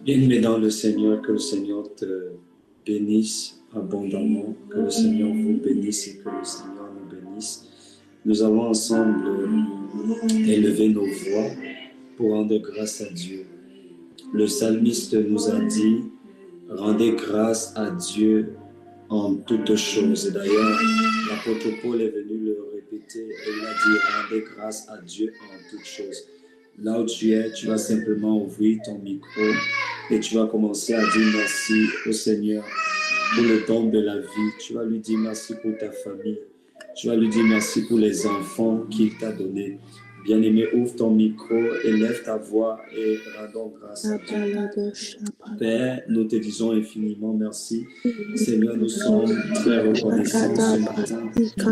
Bien-aimé dans le Seigneur, que le Seigneur te bénisse abondamment, que le Seigneur vous bénisse et que le Seigneur nous bénisse. Nous allons ensemble élever nos voix pour rendre grâce à Dieu. Le psalmiste nous a dit, rendez grâce à Dieu en toutes choses. Et d'ailleurs, l'apôtre Paul est venu le répéter et il a dit, rendez grâce à Dieu en toutes choses. Là où tu es, tu vas simplement ouvrir ton micro et tu vas commencer à dire merci au Seigneur pour le don de la vie. Tu vas lui dire merci pour ta famille. Tu vas lui dire merci pour les enfants qu'il t'a donnés. Bien-aimé, ouvre ton micro, élève ta voix et rendons grâce à Dieu. Père, nous te disons infiniment merci. Seigneur, nous sommes très reconnaissants ce matin pour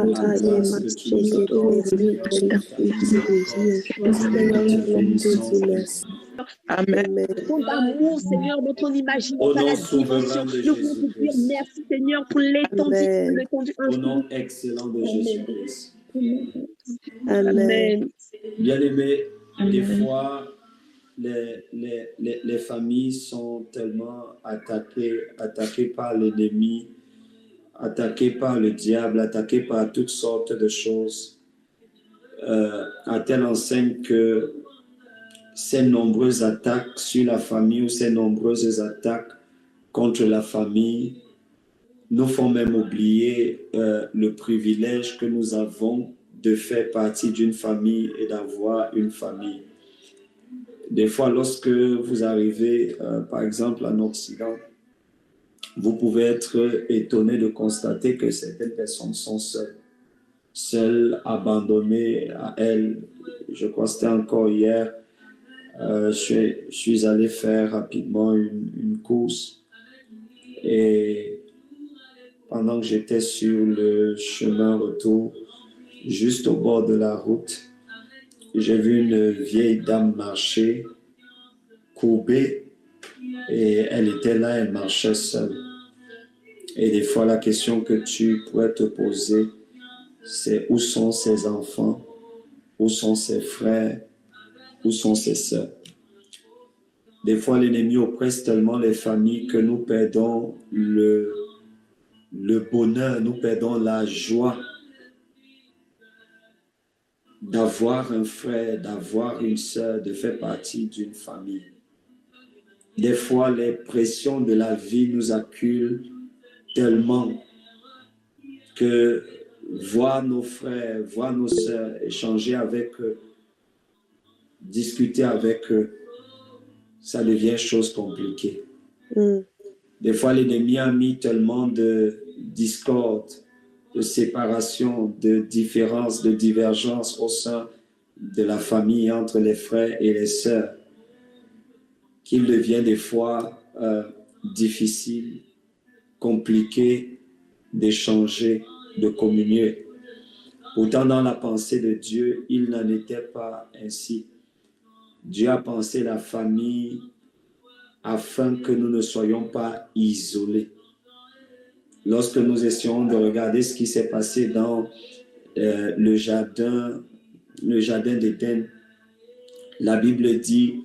la grâce que tu nous accordes. Amen. Ton amour, Seigneur, dont on imagine Au pas nom la souverain de dimension. Nous voulons te dire merci, Seigneur, pour l'étendue. Au nom excellent de Jésus-Christ. Amen. Bien-aimés, des fois, les familles sont tellement attaquées par l'ennemi, attaquées par le diable, attaquées par toutes sortes de choses, à telle enseigne que ces nombreuses attaques sur la famille ou ces nombreuses attaques contre la famille nous font même oublier le privilège que nous avons de faire partie d'une famille et d'avoir une famille. Des fois, lorsque vous arrivez, par exemple, en Occident, vous pouvez être étonné de constater que certaines personnes sont seules, abandonnées à elles. Je crois que c'était encore hier, je suis allé faire rapidement une course et pendant que j'étais sur le chemin retour, juste au bord de la route, j'ai vu une vieille dame marcher, courbée, et elle était là, elle marchait seule. Et des fois, la question que tu pourrais te poser, c'est où sont ses enfants, où sont ses frères, où sont ses sœurs. Des fois, l'ennemi oppresse tellement les familles que nous perdons le bonheur, nous perdons la joie d'avoir un frère, d'avoir une sœur, de faire partie d'une famille. Des fois, les pressions de la vie nous acculent tellement que voir nos frères, voir nos sœurs, échanger avec eux, discuter avec eux, ça devient chose compliquée. Des fois, l'ennemi a mis tellement de discorde, de séparation, de différence, de divergence au sein de la famille entre les frères et les sœurs, qu'il devient des fois difficile, compliqué d'échanger, de communier. Pourtant, dans la pensée de Dieu, il n'en était pas ainsi. Dieu a pensé la famille afin que nous ne soyons pas isolés. Lorsque nous essayons de regarder ce qui s'est passé dans le jardin d'Éden, la Bible dit,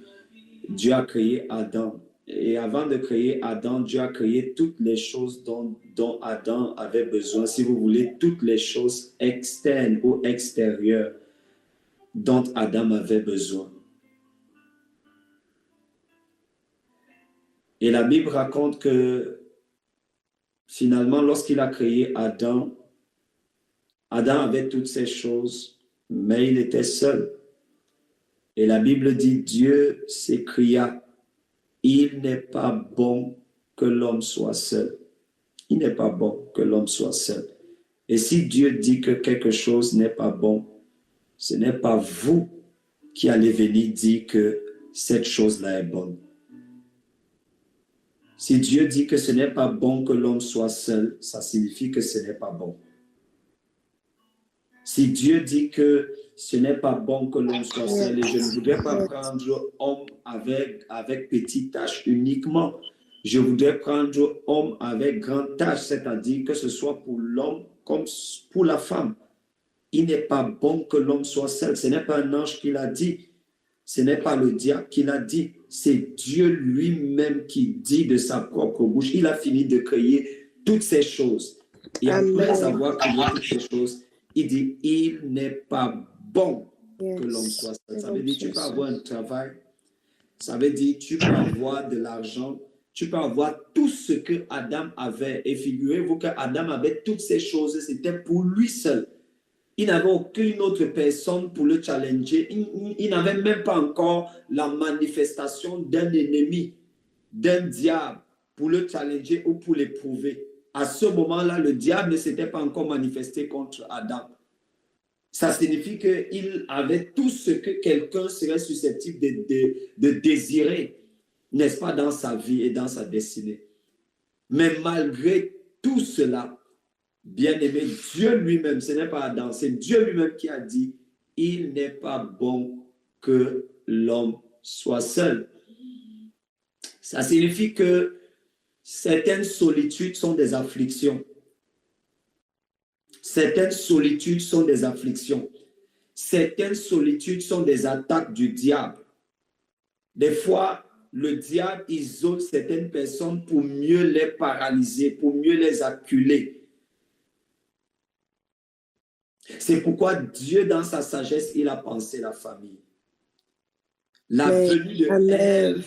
Dieu a créé Adam. Et avant de créer Adam, Dieu a créé toutes les choses dont Adam avait besoin, si vous voulez, toutes les choses externes ou extérieures dont Adam avait besoin. Et la Bible raconte que finalement, lorsqu'il a créé Adam, Adam avait toutes ces choses, mais il était seul. Et la Bible dit, Dieu s'écria, il n'est pas bon que l'homme soit seul. Il n'est pas bon que l'homme soit seul. Et si Dieu dit que quelque chose n'est pas bon, ce n'est pas vous qui allez venir dire que cette chose-là est bonne. Si Dieu dit que ce n'est pas bon que l'homme soit seul, ça signifie que ce n'est pas bon. Si Dieu dit que ce n'est pas bon que l'homme soit seul, et je ne voudrais pas prendre homme avec petite tâche uniquement, je voudrais prendre homme avec grande tâche, c'est-à-dire que ce soit pour l'homme comme pour la femme. il n'est pas bon que l'homme soit seul. Ce n'est pas un ange qui l'a dit. Ce n'est pas le diable qui l'a dit. C'est Dieu lui-même qui dit de sa propre bouche. Il a fini de créer toutes ces choses. Et après avoir créé toutes ces choses, il dit, il n'est pas bon que l'homme soit seul. Ça veut dire, tu peux avoir un travail. Ça veut dire, tu peux avoir de l'argent. Tu peux avoir tout ce que Adam avait. Et figurez-vous qu'Adam avait toutes ces choses. C'était pour lui seul. Il n'avait aucune autre personne pour le challenger. Il n'avait même pas encore la manifestation d'un ennemi, d'un diable pour le challenger ou pour l'éprouver. À ce moment-là, le diable ne s'était pas encore manifesté contre Adam. Ça signifie qu'il avait tout ce que quelqu'un serait susceptible de désirer, n'est-ce pas, dans sa vie et dans sa destinée. Mais malgré tout cela, bien-aimé, Dieu lui-même, ce n'est pas Adam, c'est Dieu lui-même qui a dit, il n'est pas bon que l'homme soit seul. Ça signifie que certaines solitudes sont des afflictions. Certaines solitudes sont des afflictions. Certaines solitudes sont des attaques du diable. Des fois, le diable isole certaines personnes pour mieux les paralyser, pour mieux les acculer. C'est pourquoi Dieu, dans sa sagesse, il a pensé la famille. La venue de Ève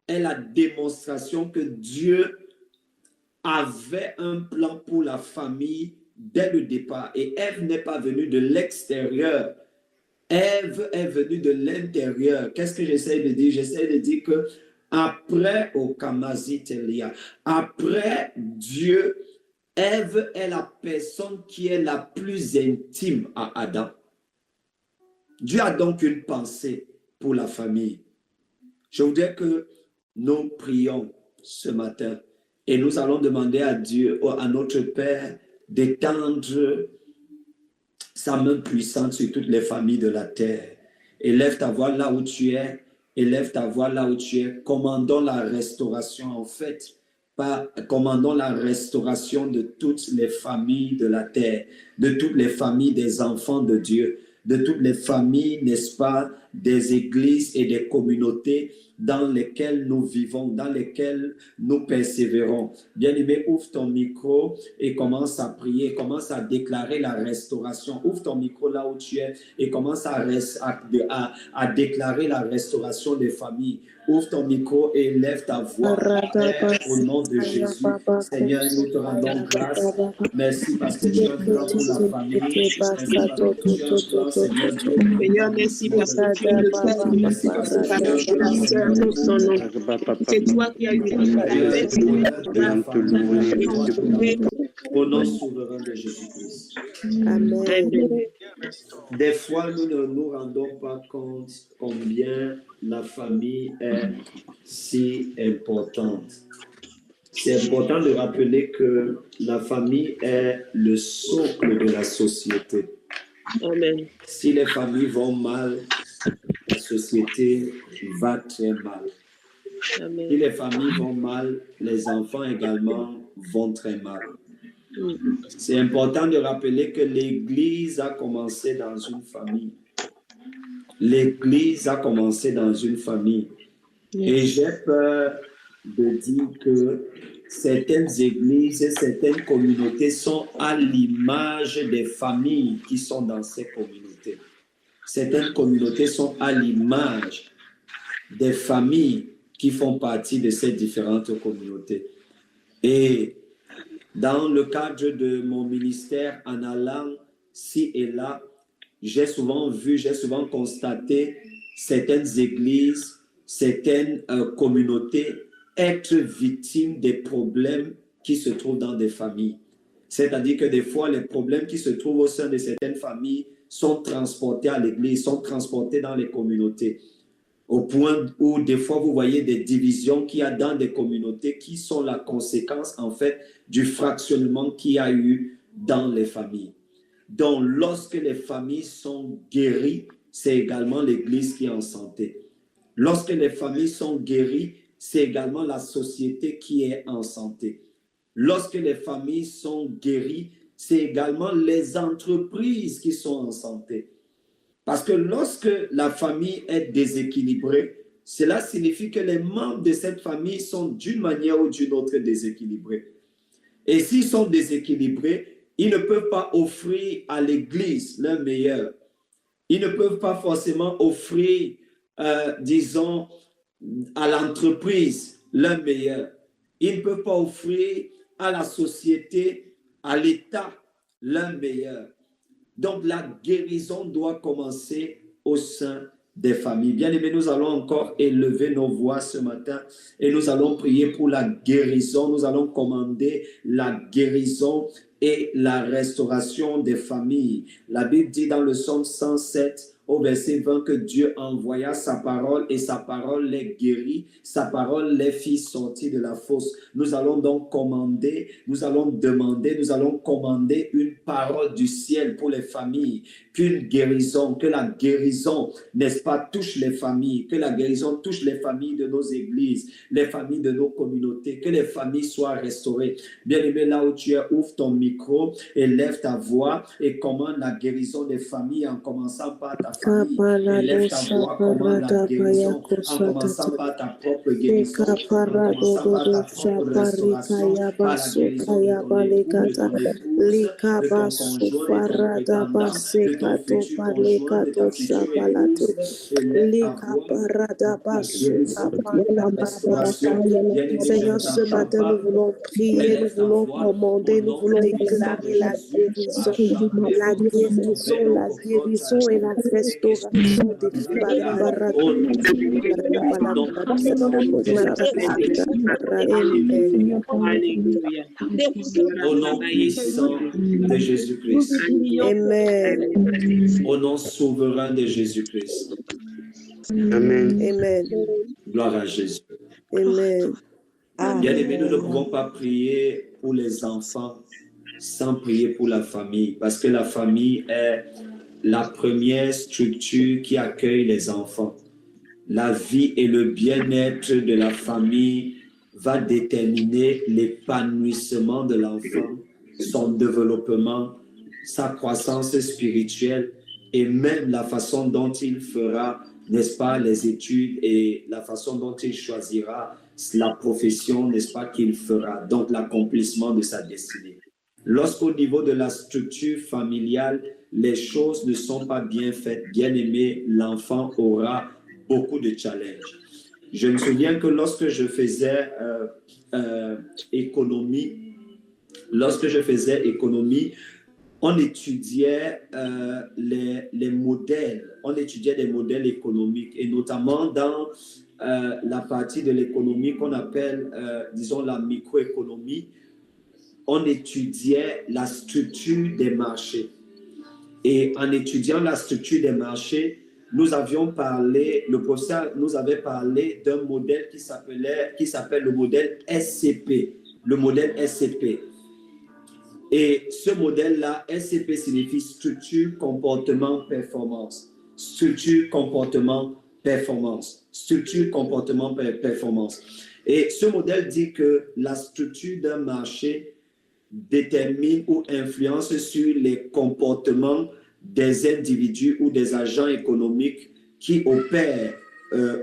est la démonstration que Dieu avait un plan pour la famille dès le départ. Et Ève n'est pas venue de l'extérieur. Ève est venue de l'intérieur. Qu'est-ce que j'essaie de dire? J'essaie de dire que après après Dieu, Ève est la personne qui est la plus intime à Adam. Dieu a donc une pensée pour la famille. Je voudrais que nous prions ce matin et nous allons demander à Dieu, à notre Père, d'étendre sa main puissante sur toutes les familles de la terre. Élève ta voix là où tu es, élève ta voix là où tu es. Commandons la restauration en fait. Commandons la restauration de toutes les familles de la terre, de toutes les familles des enfants de Dieu, de toutes les familles, n'est-ce pas, des églises et des communautés dans lesquelles nous vivons, dans lesquelles nous persévérons. Bien-aimé, ouvre ton micro et commence à prier, commence à déclarer la restauration. Ouvre ton micro là où tu es et commence à déclarer la restauration des familles. Ouvre ton micro et lève ta voix. Père, au nom de Jésus, Seigneur, nous te rendons grâce. Merci parce que tu es un plan pour la famille. Merci parce que tu es un plan, Seigneur Dieu. Seigneur, merci parce que tu es le Père. Merci parce que tu es la sœur de son nom. C'est toi qui as eu au nom souverain de Jésus-Christ. Amen. Des fois, nous ne nous rendons pas compte combien la famille est si importante. C'est important de rappeler que la famille est le socle de la société. Amen. Si les familles vont mal, la société va très mal. Amen. Si les familles vont mal, les enfants également vont très mal. C'est important de rappeler que l'Église a commencé dans une famille. L'Église a commencé dans une famille. Et j'ai peur de dire que certaines églises et certaines communautés sont à l'image des familles qui sont dans ces communautés. Certaines communautés sont à l'image des familles qui font partie de ces différentes communautés. Et dans le cadre de mon ministère, en allant ci et là, j'ai souvent constaté certaines églises, certaines communautés être victimes des problèmes qui se trouvent dans des familles. C'est-à-dire que des fois, les problèmes qui se trouvent au sein de certaines familles sont transportés à l'église, sont transportés dans les communautés. Au point où des fois, vous voyez des divisions qu'il y a dans des communautés qui sont la conséquence, en fait, du fractionnement qu'il y a eu dans les familles. Donc, lorsque les familles sont guéries, c'est également l'Église qui est en santé. Lorsque les familles sont guéries, c'est également la société qui est en santé. Lorsque les familles sont guéries, c'est également les entreprises qui sont en santé. Parce que lorsque la famille est déséquilibrée, cela signifie que les membres de cette famille sont d'une manière ou d'une autre déséquilibrés. Et s'ils sont déséquilibrés, ils ne peuvent pas offrir à l'Église leur meilleur. Ils ne peuvent pas forcément offrir, disons, à l'entreprise leur meilleur. Ils ne peuvent pas offrir à la société, à l'État leur meilleur. Donc, la guérison doit commencer au sein des familles. Bien-aimés, nous allons encore élever nos voix ce matin et nous allons prier pour la guérison. Nous allons commander la guérison et la restauration des familles. La Bible dit dans le psaume 107, au verset 20, que Dieu envoya sa parole et sa parole les guérit, sa parole les fit sortir de la fosse. Nous allons donc commander, nous allons demander, nous allons commander une parole du ciel pour les familles, qu'une guérison, que la guérison, n'est-ce pas, touche les familles, que la guérison touche les familles de nos églises, les familles de nos communautés, que les familles soient restaurées. Bien-aimé, là où tu es, ouvre ton micro et lève ta voix et commande la guérison des familles en commençant par ta famille. Élève ta voix, commande la guérison en commençant par ta propre guérison, en commençant par ta propre restauration, par la guérison de ton époux, de ton épouse, de ton conjoint, de ton prétendant, de ton futur conjoint, de ta future épouse. Élève ta voix, la guérison, la restauration. Seigneur, ce matin, nous voulons prier, nous voulons commander, nous voulons déclarer la guérison et la restauration des Au nom puissant de Jésus-Christ. Amen. Au nom souverain de Jésus-Christ. Amen. Amen. Gloire à Jésus. Amen. Bien-aimés, nous ne pouvons pas prier pour les enfants sans prier pour la famille, parce que la famille est la première structure qui accueille les enfants. La vie et le bien-être de la famille va déterminer l'épanouissement de l'enfant, son développement, sa croissance spirituelle et même la façon dont il fera, n'est-ce pas, les études et la façon dont il choisira la profession, n'est-ce pas, qu'il fera, donc l'accomplissement de sa destinée. Lorsqu'au niveau de la structure familiale, les choses ne sont pas bien faites, bien aimé, l'enfant aura beaucoup de challenges. Je me souviens que lorsque je faisais économie, on étudiait les modèles, on étudiait des modèles économiques et notamment dans la partie de l'économie qu'on appelle, disons, la microéconomie, on étudiait la structure des marchés. Et en étudiant la structure des marchés, nous avions parlé, le professeur nous avait parlé d'un modèle qui s'appelle le modèle SCP, le modèle SCP. Et ce modèle-là, SCP signifie structure, comportement, performance. Structure, comportement, performance. Structure, comportement, performance. Et ce modèle dit que la structure d'un marché détermine ou influence sur les comportements des individus ou des agents économiques qui opèrent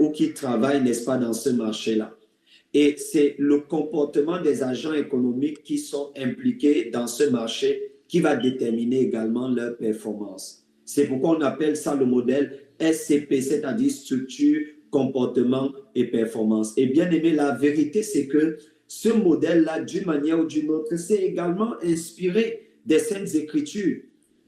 ou qui travaillent, n'est-ce pas, dans ce marché-là. Et c'est le comportement des agents économiques qui sont impliqués dans ce marché qui va déterminer également leur performance. C'est pourquoi on appelle ça le modèle SCP, c'est-à-dire structure, comportement et performance. Et bien aimé, la vérité, c'est que ce modèle-là, d'une manière ou d'une autre, c'est également inspiré des Saintes Écritures.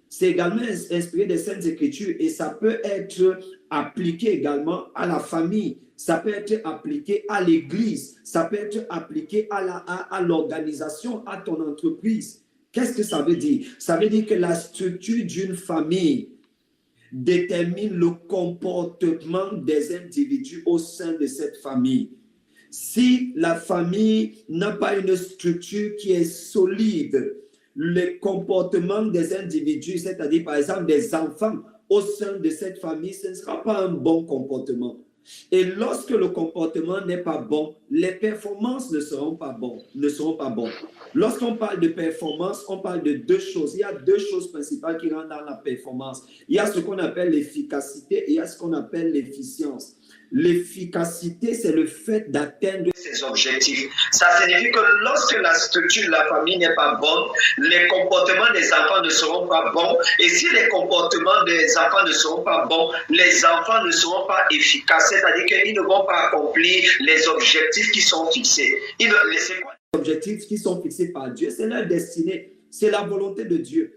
C'est également inspiré des Saintes Écritures et ça peut être appliqué également à la famille, ça peut être appliqué à l'Église, ça peut être appliqué à l'organisation, à ton entreprise. Qu'est-ce que ça veut dire? Ça veut dire que la structure d'une famille détermine le comportement des individus au sein de cette famille. Si la famille n'a pas une structure qui est solide, le comportement des individus, c'est-à-dire par exemple des enfants au sein de cette famille, ce ne sera pas un bon comportement. Et lorsque le comportement n'est pas bon, les performances ne seront pas bonnes. Lorsqu'on parle de performance, on parle de deux choses. Il y a deux choses principales qui rentrent dans la performance. Il y a ce qu'on appelle l'efficacité et il y a ce qu'on appelle l'efficience. L'efficacité, c'est le fait d'atteindre ses objectifs. Ça signifie que lorsque la structure de la famille n'est pas bonne, les comportements des enfants ne seront pas bons. Et si les comportements des enfants ne seront pas bons, les enfants ne seront pas efficaces. C'est-à-dire qu'ils ne vont pas accomplir les objectifs qui sont fixés. C'est quoi les objectifs qui sont fixés par Dieu? C'est leur destinée. C'est la volonté de Dieu.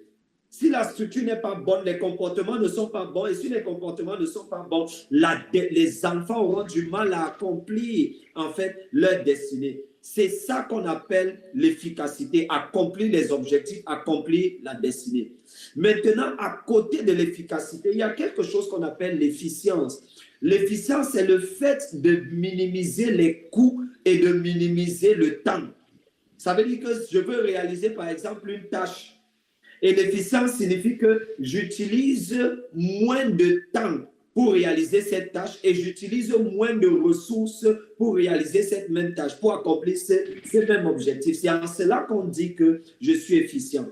Si la structure n'est pas bonne, les comportements ne sont pas bons. Et si les comportements ne sont pas bons, les enfants auront du mal à accomplir, en fait, leur destinée. C'est ça qu'on appelle l'efficacité, accomplir les objectifs, accomplir la destinée. Maintenant, à côté de l'efficacité, il y a quelque chose qu'on appelle l'efficience. L'efficience, c'est le fait de minimiser les coûts et de minimiser le temps. Ça veut dire que je veux réaliser, par exemple, une tâche. Et l'efficience signifie que j'utilise moins de temps pour réaliser cette tâche et j'utilise moins de ressources pour réaliser cette même tâche, pour accomplir ce même objectif. C'est en cela qu'on dit que je suis efficient.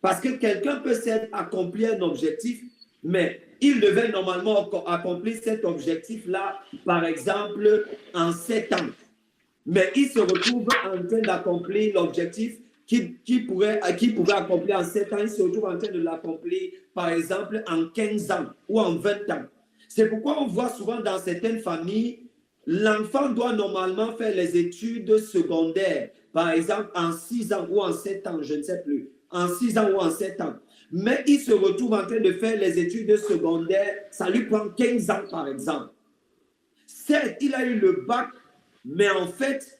Parce que quelqu'un peut accomplir un objectif, mais il devait normalement accomplir cet objectif-là, par exemple, en 7 ans. Mais il se retrouve en train d'accomplir l'objectif qui pourrait accomplir en 7 ans, il se retrouve en train de l'accomplir, par exemple, en 15 ans ou en 20 ans. C'est pourquoi on voit souvent dans certaines familles, l'enfant doit normalement faire les études secondaires, par exemple, en 6 ans ou en 7 ans, je ne sais plus, en 6 ans ou en 7 ans. Mais il se retrouve en train de faire les études secondaires, ça lui prend 15 ans, par exemple. Certes, il a eu le bac, mais en fait,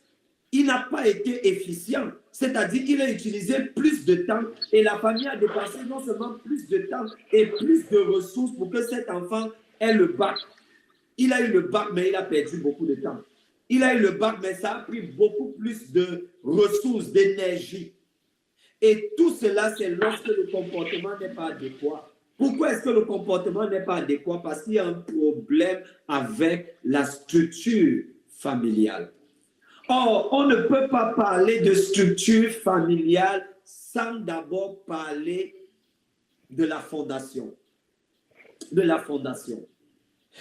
il n'a pas été efficient. C'est-à-dire qu'il a utilisé plus de temps et la famille a dépensé non seulement plus de temps et plus de ressources pour que cet enfant ait le bac. Il a eu le bac, mais il a perdu beaucoup de temps. Il a eu le bac, mais ça a pris beaucoup plus de ressources, d'énergie. Et tout cela, c'est lorsque le comportement n'est pas adéquat. Pourquoi est-ce que le comportement n'est pas adéquat? Parce qu'il y a un problème avec la structure familiale. Or, on ne peut pas parler de structure familiale sans d'abord parler de la fondation. De la fondation.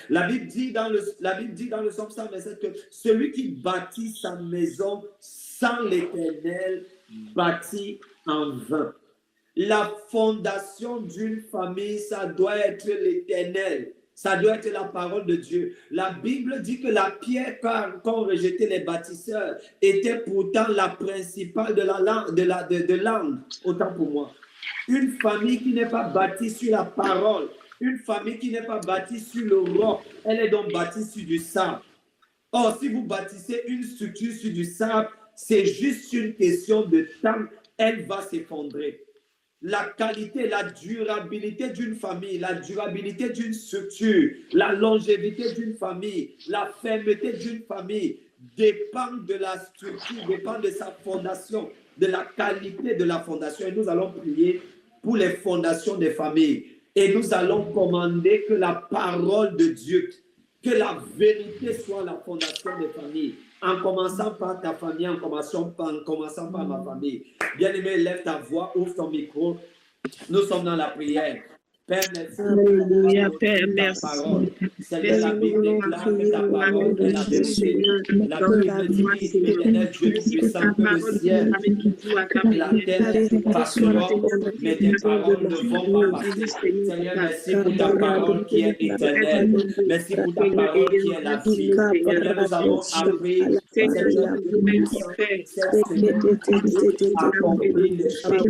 La Bible dit dans le Psaume 127 que celui qui bâtit sa maison sans l'Éternel bâtit en vain. La fondation d'une famille, ça doit être l'Éternel. Ça doit être la parole de Dieu. La Bible dit que la pierre qu'ont rejeté les bâtisseurs était pourtant la principale de l'angle. Autant pour moi. Une famille qui n'est pas bâtie sur la parole, une famille qui n'est pas bâtie sur le roc, elle est donc bâtie sur du sable. Or, si vous bâtissez une structure sur du sable, c'est juste une question de temps, elle va s'effondrer. La qualité, la durabilité d'une famille, la durabilité d'une structure, la longévité d'une famille, la fermeté d'une famille dépend de la structure, dépend de sa fondation, de la qualité de la fondation. Et nous allons prier pour les fondations des familles. Et nous allons commander que la parole de Dieu, que la vérité soit la fondation des familles. En commençant par ta famille, en commençant par ma famille. Bien-aimé, lève ta voix, ouvre ton micro. Nous sommes dans la prière. Père, merci. Alléluia, Père, merci. Seigneur, la Bible déclare que ta parole est la vérité. La Bible dit, Éternel Dieu puissant, que le ciel et la terre passeront, mais tes paroles ne vont pas passer. Seigneur, merci pour ta parole qui est éternelle. Merci pour ta parole qui est la vie. Seigneur, nous avons appris, Seigneur, accomplir les choses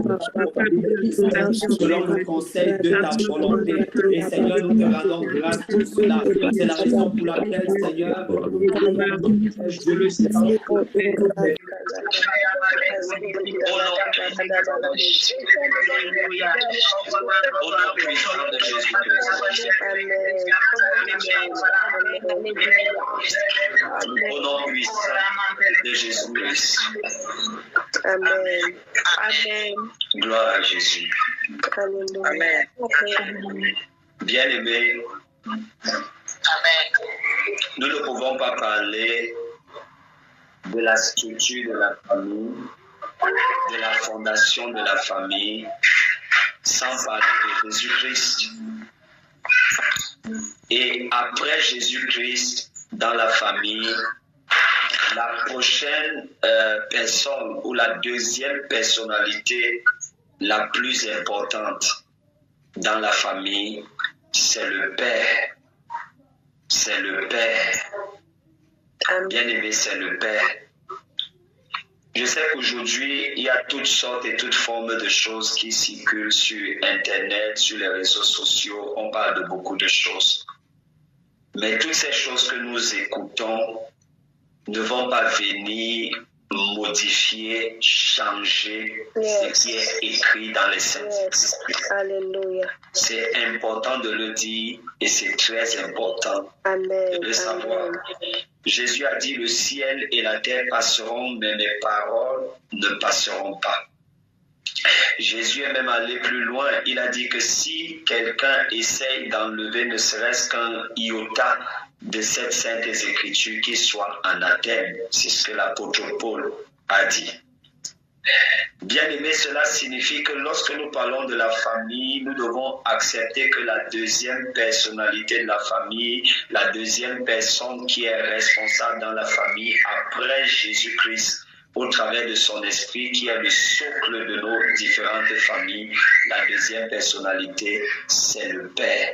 selon le conseil de ta volonté. Et Seigneur, nous te rendons grâce pour cela. C'est la raison pour laquelle, Seigneur, je le sais. Au nom puissant de Jésus-Christ. Amen. Amen. Gloire à Jésus. Amen. Bien-aimés, Nous ne pouvons pas parler de la structure de la famille, de la fondation de la famille, sans parler de Jésus-Christ. Et après Jésus-Christ, dans la famille, la prochaine personne ou la deuxième personnalité la plus importante dans la famille, c'est le Père. C'est le Père. Bien-aimé, c'est le Père. Je sais qu'aujourd'hui, il y a toutes sortes et toutes formes de choses qui circulent sur Internet, sur les réseaux sociaux. On parle de beaucoup de choses. Mais toutes ces choses que nous écoutons ne vont pas venir modifier, changer ce qui est écrit dans les Saintes Écritures. Alléluia. C'est important de le dire et c'est très important de le savoir. Jésus a dit, le ciel et la terre passeront, mais mes paroles ne passeront pas. Jésus est même allé plus loin. Il a dit que si quelqu'un essaye d'enlever ne serait-ce qu'un iota de cette sainte écriture, qu'il soit anathème. C'est ce que l'apôtre Paul a dit. Bien-aimé, cela signifie que lorsque nous parlons de la famille, nous devons accepter que la deuxième personnalité de la famille, la deuxième personne qui est responsable dans la famille après Jésus-Christ, au travers de son esprit, qui est le socle de nos différentes familles, la deuxième personnalité, c'est le Père.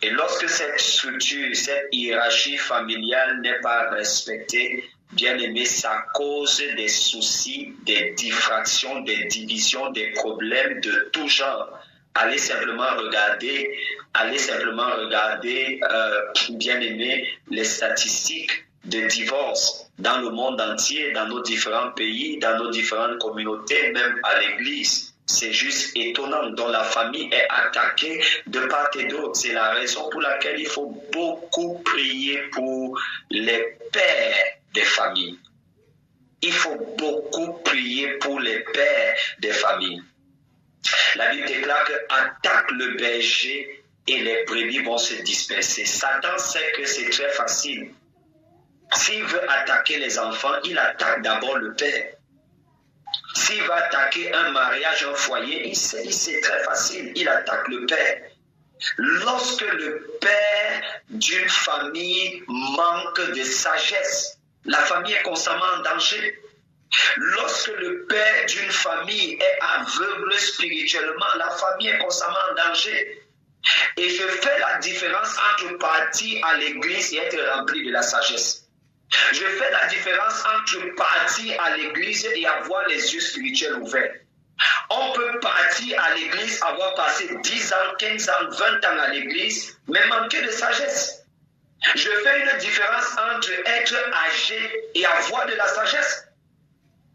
Et lorsque cette structure, cette hiérarchie familiale n'est pas respectée, bien aimé, ça cause des soucis, des diffractions, des divisions, des problèmes de tout genre. Allez simplement regarder, bien aimé, les statistiques de divorce dans le monde entier, dans nos différents pays, dans nos différentes communautés, même à l'église. C'est juste étonnant, dont la famille est attaquée de part et d'autre. C'est la raison pour laquelle il faut beaucoup prier pour les pères des familles. Il faut beaucoup prier pour les pères des familles. La Bible déclare que attaque le berger et les brebis vont se disperser. Satan sait que c'est très facile. S'il veut attaquer les enfants, il attaque d'abord le père. S'il va attaquer un mariage, un foyer, il sait très facile, il attaque le père. Lorsque le père d'une famille manque de sagesse, la famille est constamment en danger. Lorsque le père d'une famille est aveugle spirituellement, la famille est constamment en danger. Et je fais la différence entre partir à l'église et être rempli de la sagesse. Je fais la différence entre partir à l'église et avoir les yeux spirituels ouverts. On peut partir à l'église, avoir passé 10 ans, 15 ans, 20 ans à l'église, mais manquer de sagesse. Je fais une différence entre être âgé et avoir de la sagesse.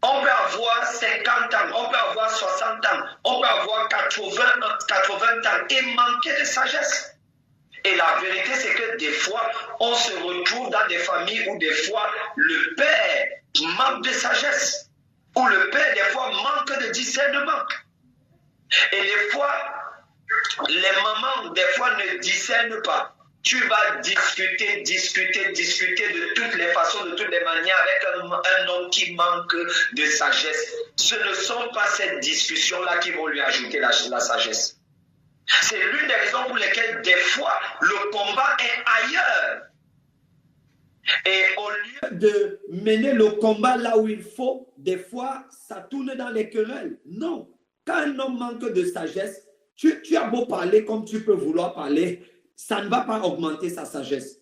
On peut avoir 50 ans, on peut avoir 60 ans, on peut avoir 80 ans et manquer de sagesse. Et la vérité, c'est que des fois, on se retrouve dans des familles où des fois, le père manque de sagesse, où le père, des fois, manque de discernement. Et des fois, les mamans, des fois, ne discernent pas. Tu vas discuter de toutes les façons, de toutes les manières avec un homme qui manque de sagesse. Ce ne sont pas ces discussions-là qui vont lui ajouter la sagesse. C'est l'une des raisons pour lesquelles, des fois, le combat est ailleurs. Et au lieu de mener le combat là où il faut, des fois, ça tourne dans les querelles. Non. Quand un homme manque de sagesse, tu as beau parler comme tu peux vouloir parler, ça ne va pas augmenter sa sagesse.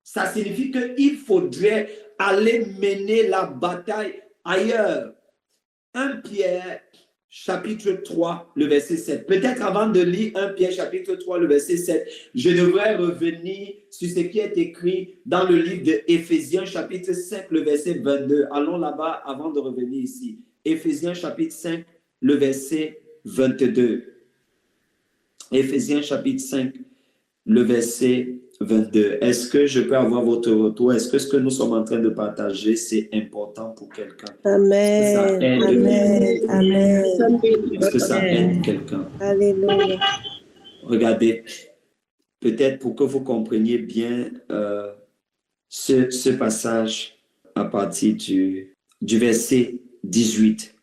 Ça signifie qu'il faudrait aller mener la bataille ailleurs. 1 Pierre chapitre 3, le verset 7. Peut-être avant de lire 1 Pierre chapitre 3, le verset 7, je devrais revenir sur ce qui est écrit dans le livre de Éphésiens chapitre 5, le verset 22. Allons là-bas avant de revenir ici. Éphésiens chapitre 5, le verset 22. Éphésiens chapitre 5, le verset 22. Est-ce que je peux avoir votre retour? Est-ce que ce que nous sommes en train de partager, c'est important pour quelqu'un? Amen. Amen. Amen. Est-ce que ça aide quelqu'un? Alléluia. Regardez, peut-être pour que vous compreniez bien ce passage à partir du verset 18.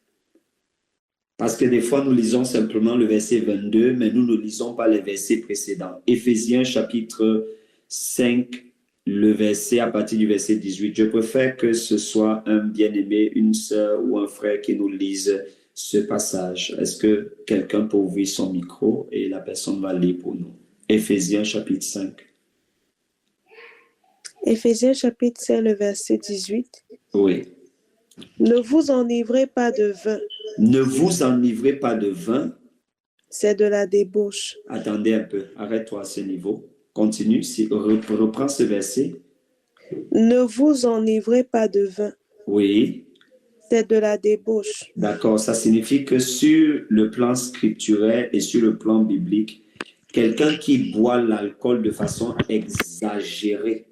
Parce que des fois, nous lisons simplement le verset 22, mais nous ne lisons pas les versets précédents. Éphésiens chapitre 5, le verset à partir du verset 18. Je préfère que ce soit un bien-aimé, une sœur ou un frère qui nous lise ce passage. Est-ce que quelqu'un peut ouvrir son micro et la personne va lire pour nous? Éphésiens chapitre 5. Éphésiens chapitre 5, le verset 18. Oui. Ne vous enivrez pas de vin. Ne vous enivrez pas de vin. C'est de la débauche. Attendez un peu, arrête-toi à ce niveau. Continue, reprends ce verset. Ne vous enivrez pas de vin. Oui. C'est de la débauche. D'accord, ça signifie que sur le plan scripturaire et sur le plan biblique, quelqu'un qui boit l'alcool de façon exagérée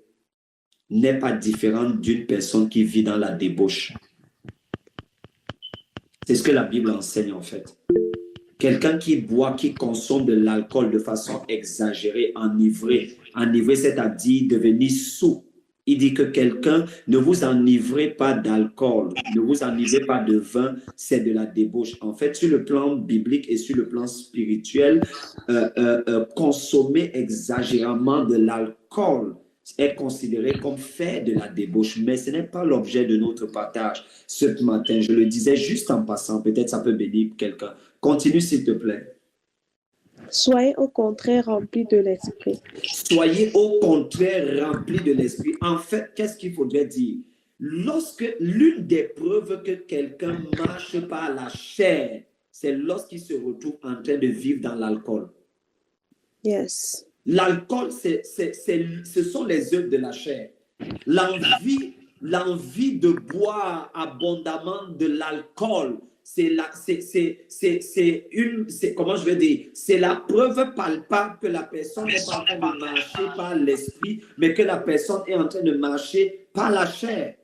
n'est pas différent d'une personne qui vit dans la débauche. C'est ce que la Bible enseigne en fait. Quelqu'un qui boit, qui consomme de l'alcool de façon exagérée, enivré, c'est-à-dire devenir saoul. Il dit que quelqu'un, ne vous enivrez pas d'alcool, ne vous enivrez pas de vin, c'est de la débauche. En fait, sur le plan biblique et sur le plan spirituel, consommer exagérément de l'alcool est considéré comme faire de la débauche, mais ce n'est pas l'objet de notre partage ce matin. Je le disais juste en passant, peut-être ça peut bénir quelqu'un. Continue s'il te plaît. Soyez au contraire remplis de l'esprit. Soyez au contraire remplis de l'esprit. En fait, qu'est-ce qu'il faudrait dire? Lorsque l'une des preuves que quelqu'un marche par la chair, c'est lorsqu'il se retrouve en train de vivre dans l'alcool. Yes. L'alcool, ce sont les œuvres de la chair. L'envie de boire abondamment de l'alcool, comment je vais dire, c'est la preuve palpable que la personne n'est pas en train de marcher par l'esprit, mais que la personne est en train de marcher par la chair.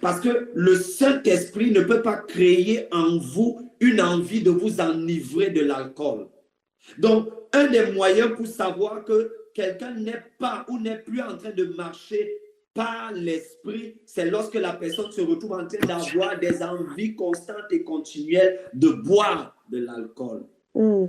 Parce que le Saint-Esprit ne peut pas créer en vous une envie de vous enivrer de l'alcool. Donc, un des moyens pour savoir que quelqu'un n'est pas ou n'est plus en train de marcher par l'esprit, c'est lorsque la personne se retrouve en train d'avoir des envies constantes et continuelles de boire de l'alcool. Nous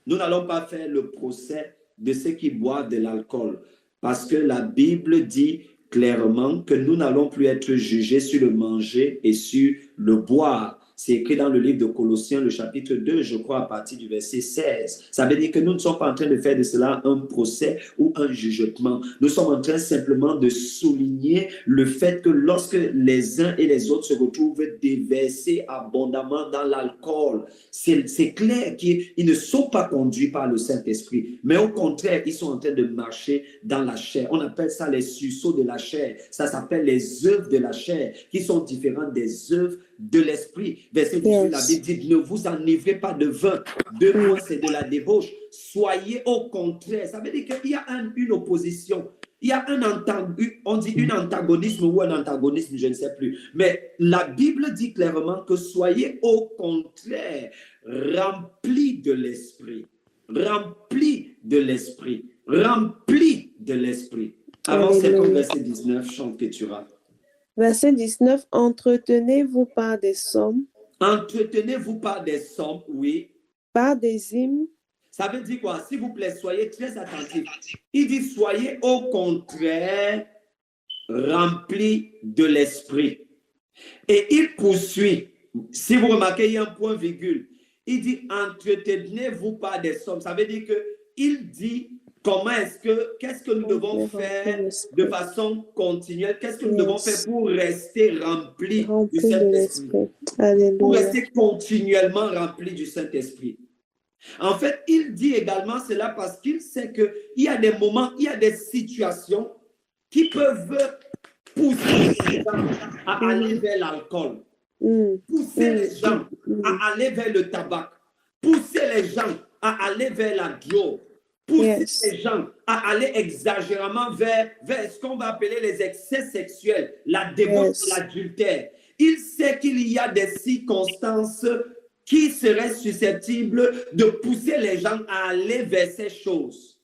n'allons pas faire le procès de ceux qui boivent de l'alcool parce que la Bible dit clairement que nous n'allons plus être jugés sur le manger et sur le boire. C'est écrit dans le livre de Colossiens, le chapitre 2, je crois, à partir du verset 16. Ça veut dire que nous ne sommes pas en train de faire de cela un procès ou un jugement. Nous sommes en train simplement de souligner le fait que lorsque les uns et les autres se retrouvent déversés abondamment dans l'alcool, c'est clair qu'ils ne sont pas conduits par le Saint-Esprit, mais au contraire, ils sont en train de marcher dans la chair. On appelle ça les sursauts de la chair. Ça s'appelle les œuvres de la chair, qui sont différentes des œuvres de l'esprit. Verset 18, la Bible dit, ne vous enivrez pas de vin. De quoi c'est de la débauche. Soyez au contraire. Ça veut dire qu'il y a une opposition. Il y a on dit un antagonisme ou un antagonisme, je ne sais plus. Mais la Bible dit clairement que soyez au contraire remplis de l'esprit. Remplis de l'esprit. Remplis de l'esprit. Avant, c'est comme verset 19, chante que tu auras. Verset 19, entretenez-vous par des sommes. Entretenez-vous par des sommes, oui. Par des hymnes. Ça veut dire quoi? S'il vous plaît, soyez très attentifs. Il dit, soyez au contraire remplis de l'esprit. Et il poursuit. Si vous remarquez, il y a un point virgule. Il dit, entretenez-vous par des sommes. Ça veut dire qu'il dit, qu'est-ce que nous devons faire de façon continuelle? Qu'est-ce que nous devons faire pour rester remplis du Saint-Esprit? Pour rester continuellement remplis du Saint-Esprit. En fait, il dit également cela parce qu'il sait qu'il y a des moments, il y a des situations qui peuvent pousser les gens à aller vers l'alcool, pousser les gens à aller vers le tabac, pousser les gens à aller vers la drogue, pousser les gens à aller exagérément vers ce qu'on va appeler les excès sexuels, la débauche, l'adultère. Il sait qu'il y a des circonstances qui seraient susceptibles de pousser les gens à aller vers ces choses.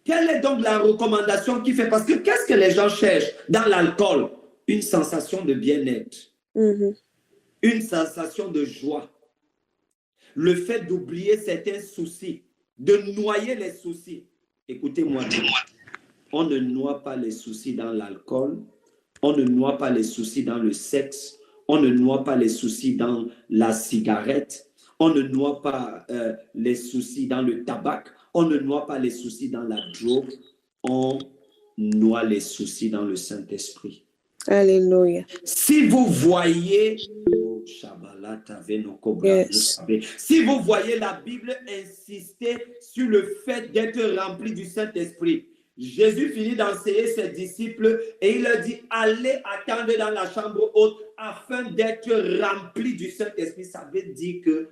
Quelle est donc la recommandation qu'il fait? Parce que qu'est-ce que les gens cherchent dans l'alcool? Une sensation de bien-être, une sensation de joie, le fait d'oublier certains soucis, de noyer les soucis. Écoutez-moi, on ne noie pas les soucis dans l'alcool, on ne noie pas les soucis dans le sexe, on ne noie pas les soucis dans la cigarette, on ne noie pas les soucis dans le tabac, on ne noie pas les soucis dans la drogue, on noie les soucis dans le Saint-Esprit. Alléluia. Si vous voyez, si vous voyez la Bible insister sur le fait d'être rempli du Saint-Esprit, Jésus finit d'enseigner ses disciples et il leur dit, allez attendre dans la chambre haute afin d'être rempli du Saint-Esprit. Ça veut dire que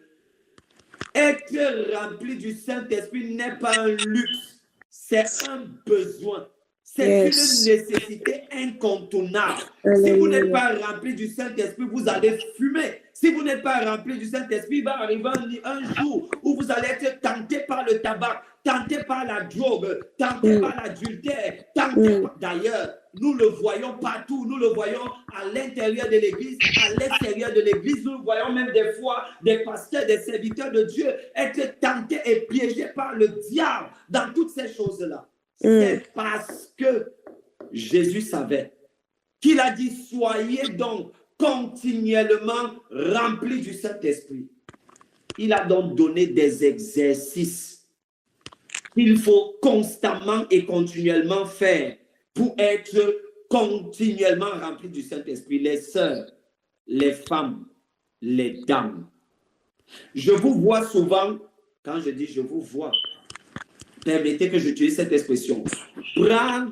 être rempli du Saint-Esprit n'est pas un luxe, c'est un besoin. C'est une nécessité incontournable. Si vous n'êtes pas rempli du Saint-Esprit, vous allez fumer. Si vous n'êtes pas rempli du Saint-Esprit, il va arriver un jour où vous allez être tenté par le tabac, tenté par la drogue, tenté par l'adultère, tenté par... D'ailleurs, nous le voyons partout. Nous le voyons à l'intérieur de l'Église, à l'extérieur de l'Église. Nous le voyons même des fois des pasteurs, des serviteurs de Dieu être tentés et piégés par le diable dans toutes ces choses-là. C'est parce que Jésus savait qu'il a dit, soyez donc continuellement remplis du Saint-Esprit. Il a donc donné des exercices qu'il faut constamment et continuellement faire pour être continuellement remplis du Saint-Esprit. Les sœurs, les femmes, les dames. Je vous vois souvent, quand je dis je vous vois, permettez que j'utilise cette expression. Prendre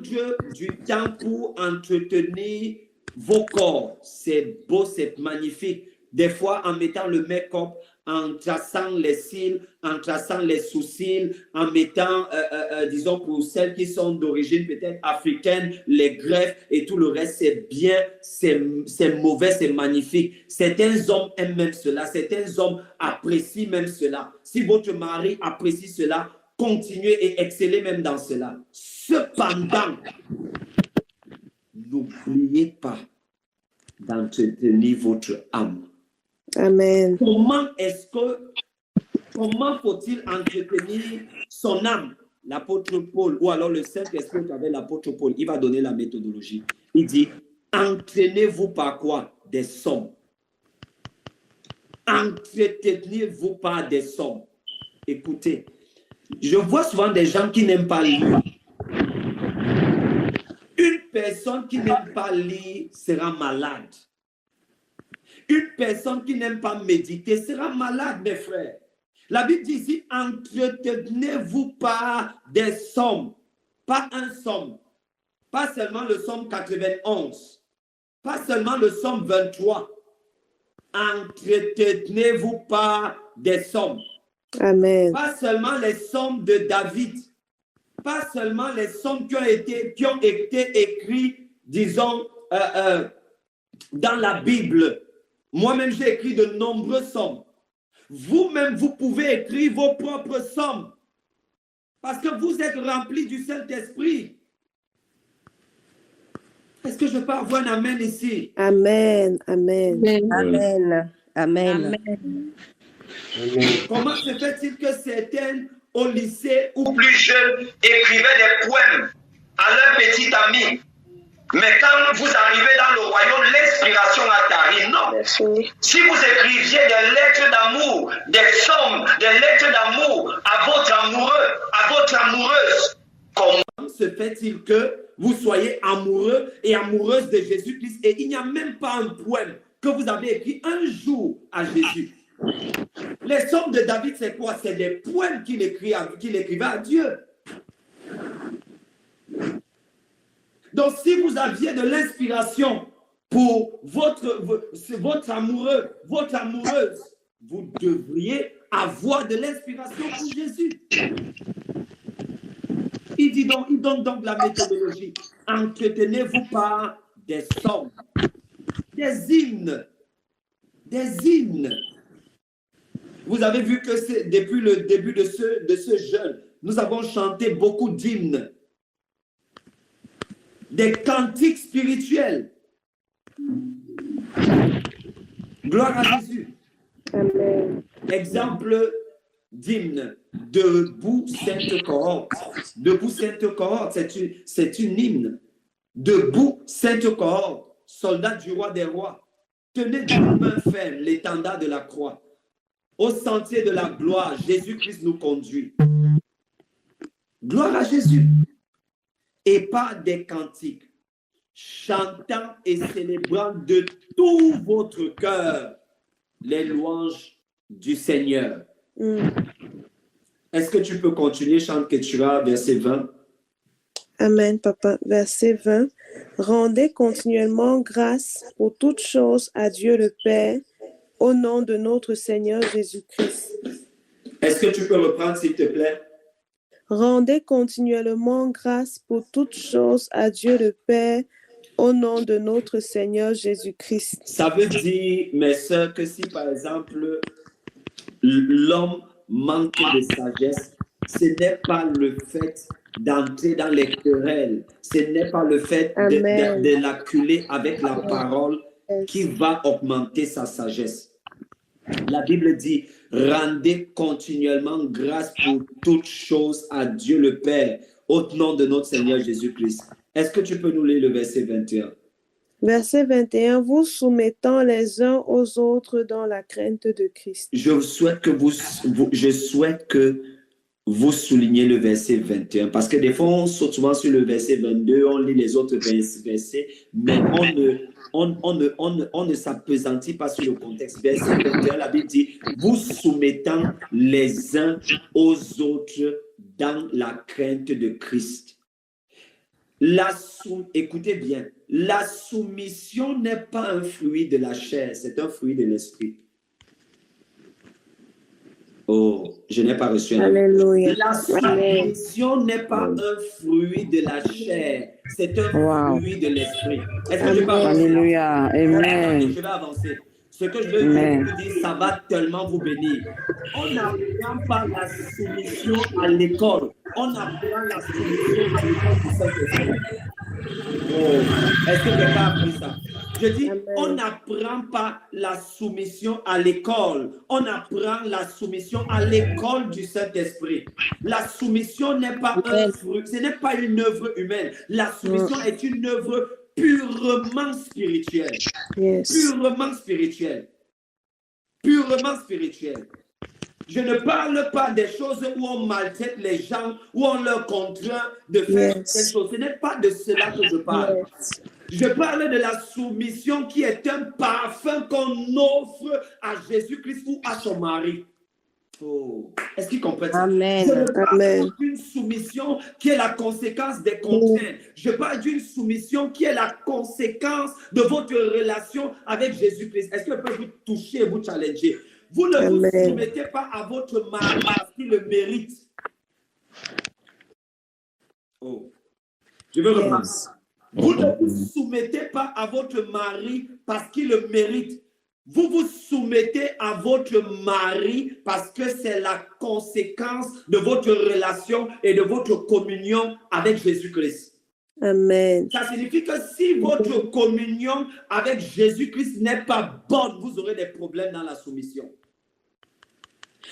du temps pour entretenir vos corps. C'est beau, c'est magnifique. Des fois, en mettant le make-up, en traçant les cils, en traçant les sourcils, en mettant, disons, pour celles qui sont d'origine peut-être africaine, les greffes et tout le reste, c'est bien, c'est mauvais, c'est magnifique. Certains hommes aiment même cela. Certains hommes apprécient même cela. Si votre mari apprécie cela, continuez et excellez même dans cela. Cependant, n'oubliez pas d'entretenir votre âme. Amen. Comment faut-il entretenir son âme? L'apôtre Paul, ou alors le Saint-Esprit avec l'apôtre Paul, il va donner la méthodologie. Il dit, entraînez-vous par quoi? Des sommes. Entretenez-vous par des sommes. Écoutez, je vois souvent des gens qui n'aiment pas lire. Une personne qui n'aime pas lire sera malade. Une personne qui n'aime pas méditer sera malade, mes frères. La Bible dit ici, entretenez-vous par des sommes. Pas un somme. Pas seulement le somme 91. Pas seulement le somme 23. Entretenez-vous par des sommes. Amen. Pas seulement les sommes de David, pas seulement les sommes qui ont été écrites, disons, dans la Bible. Moi-même, j'ai écrit de nombreuses sommes. Vous-même, vous pouvez écrire vos propres sommes parce que vous êtes remplis du Saint-Esprit. Est-ce que je peux avoir un amen ici? Amen. Amen. Amen. Amen. Comment se fait-il que certains au lycée ou plus jeunes écrivaient des poèmes à leur petit ami? Mais quand vous arrivez dans le royaume, l'inspiration a tari. Non. Si vous écriviez des lettres d'amour, des sommes, des lettres d'amour à votre amoureux, à votre amoureuse, comment se fait-il que vous soyez amoureux et amoureuse de Jésus-Christ et il n'y a même pas un poème que vous avez écrit un jour à Jésus? Les sommes de David, c'est quoi? C'est des poèmes qu'il écrivait à Dieu. Donc, si vous aviez de l'inspiration pour votre amoureux, votre amoureuse, vous devriez avoir de l'inspiration pour Jésus. Il donne donc la méthodologie. Entretenez-vous par des sommes, des hymnes, des hymnes. Vous avez vu que c'est depuis le début de ce jeûne, nous avons chanté beaucoup d'hymnes, des cantiques spirituels. Gloire à Jésus. Amen. Exemple d'hymne. Debout, Sainte Cohorte. Debout, Sainte Cohorte, c'est une hymne. Debout, Sainte Cohorte, soldats du roi des rois. Tenez d'une main ferme l'étendard de la croix. Au sentier de la gloire, Jésus-Christ nous conduit. Gloire à Jésus. Et par des cantiques, chantant et célébrant de tout votre cœur les louanges du Seigneur. Est-ce que tu peux continuer, chante Keturah, verset 20? Amen, papa. Verset 20. Rendez continuellement grâce pour toutes choses à Dieu le Père, au nom de notre Seigneur Jésus-Christ. Est-ce que tu peux reprendre, s'il te plaît? Rendez continuellement grâce pour toutes choses à Dieu le Père, au nom de notre Seigneur Jésus-Christ. Ça veut dire, mes sœurs, que si par exemple, l'homme manque de sagesse, ce n'est pas le fait d'entrer dans les querelles, ce n'est pas le fait de l'acculer avec la parole qui va augmenter sa sagesse. La Bible dit, rendez continuellement grâce pour toutes choses à Dieu le Père, au nom de notre Seigneur Jésus-Christ. Est-ce que tu peux nous lire le verset 21? Verset 21, vous soumettant les uns aux autres dans la crainte de Christ. Je souhaite que vous souligniez le verset 21, parce que des fois, on saute souvent sur le verset 22, on lit les autres versets, mais on ne s'appesantit pas sur le contexte. Verset 21, la Bible dit, vous soumettant les uns aux autres dans la crainte de Christ. Écoutez bien, la soumission n'est pas un fruit de la chair, c'est un fruit de l'esprit. Oh, je n'ai pas reçu un. Alléluia. La soumission n'est pas un fruit de la chair, c'est un fruit de l'esprit. Est-ce que je peux avancer? Alléluia. Amen. Je vais avancer. Ce que je veux vous dire, ça va tellement vous bénir. On n'apprend pas la soumission à l'école. On apprend la soumission à l'école du Saint-Esprit. Oh, est-ce que tu n'as appris ça? Je dis, on n'apprend pas la soumission à l'école. On apprend la soumission à l'école du Saint-Esprit. La soumission n'est pas un fruit, ce n'est pas une œuvre humaine. La soumission est une œuvre purement spirituelle. Yes. Purement spirituelle. Purement spirituelle. Je ne parle pas des choses où on maltraite les gens, où on leur contraint de faire quelque chose. Ce n'est pas de cela que je parle. Je parle de la soumission qui est un parfum qu'on offre à Jésus-Christ ou à son mari. Oh. Est-ce qu'ils comprennent ça? Amen. Je ne parle d'une soumission qui est la conséquence des contraintes. Je parle d'une soumission qui est la conséquence de votre relation avec Jésus-Christ. Est-ce que je peux vous toucher et vous challenger? Vous ne vous soumettez pas à votre mari parce qu'il le mérite. Oh. Je veux reprendre. Vous ne vous soumettez pas à votre mari parce qu'il le mérite. Vous vous soumettez à votre mari parce que c'est la conséquence de votre relation et de votre communion avec Jésus-Christ. Amen. Ça signifie que si votre communion avec Jésus-Christ n'est pas bonne, vous aurez des problèmes dans la soumission.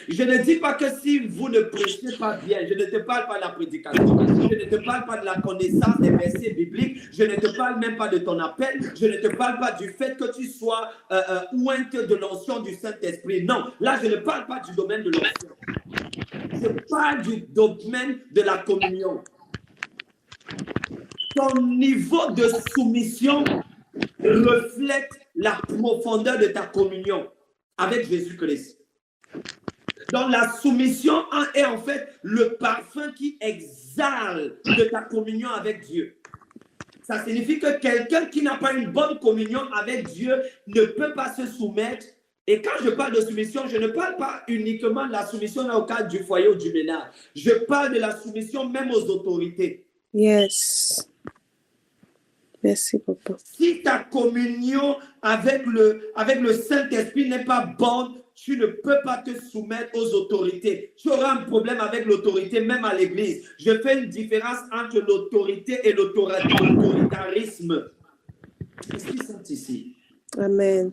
Je ne dis pas que si vous ne prêchez pas bien, je ne te parle pas de la prédication, je ne te parle pas de la connaissance des versets bibliques, je ne te parle même pas de ton appel, je ne te parle pas du fait que tu sois ointe de l'onction du Saint-Esprit. Non, là je ne parle pas du domaine de l'onction. Je parle du domaine de la communion. Ton niveau de soumission reflète la profondeur de ta communion avec Jésus-Christ. Donc la soumission est en fait le parfum qui exhale de ta communion avec Dieu. Ça signifie que quelqu'un qui n'a pas une bonne communion avec Dieu ne peut pas se soumettre. Et quand je parle de soumission, je ne parle pas uniquement de la soumission au cadre du foyer ou du ménage. Je parle de la soumission même aux autorités. Yes. Merci, papa. Si ta communion avec le Saint-Esprit n'est pas bonne, tu ne peux pas te soumettre aux autorités. Tu auras un problème avec l'autorité, même à l'église. Je fais une différence entre l'autorité et l'autoritarisme. Qu'est-ce qu'ils sont ici? Amen.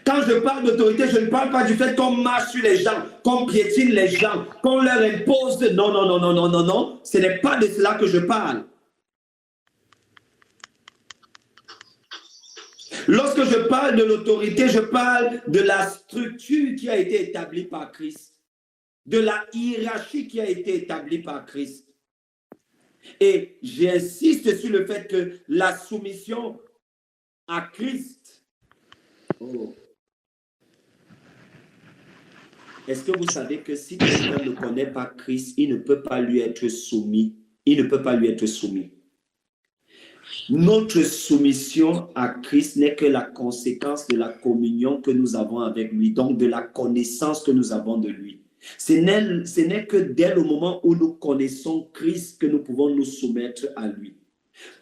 Quand je parle d'autorité, je ne parle pas du fait qu'on marche sur les gens, qu'on piétine les gens, qu'on leur impose. Non, non, non, non, non, non, non. Ce n'est pas de cela que je parle. Lorsque je parle de l'autorité, je parle de la structure qui a été établie par Christ, de la hiérarchie qui a été établie par Christ. Et j'insiste sur le fait que la soumission à Christ. Oh. Est-ce que vous savez que si quelqu'un ne connaît pas Christ, il ne peut pas lui être soumis. Il ne peut pas lui être soumis. Notre soumission à Christ n'est que la conséquence de la communion que nous avons avec lui, donc de la connaissance que nous avons de lui. Ce n'est que dès le moment où nous connaissons Christ que nous pouvons nous soumettre à lui.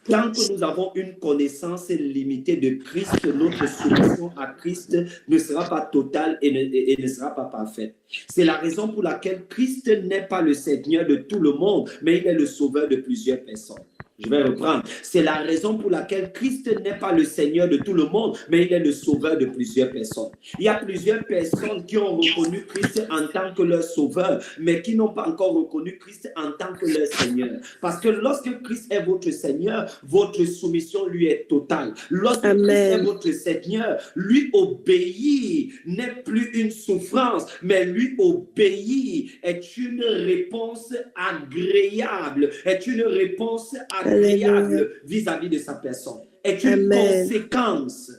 Tant que nous avons une connaissance limitée de Christ, notre soumission à Christ ne sera pas totale et ne sera pas parfaite. C'est la raison pour laquelle Christ n'est pas le Seigneur de tout le monde, mais il est le sauveur de plusieurs personnes. Je vais reprendre. C'est la raison pour laquelle Christ n'est pas le Seigneur de tout le monde, mais il est le sauveur de plusieurs personnes. Il y a plusieurs personnes qui ont reconnu Christ en tant que leur sauveur, mais qui n'ont pas encore reconnu Christ en tant que leur Seigneur. Parce que lorsque Christ est votre Seigneur, votre soumission lui est totale. Lorsque Christ est votre Seigneur, lui obéir n'est plus une souffrance, mais lui obéir est une réponse agréable, est une réponse agréable vis-à-vis de sa personne, est une conséquence.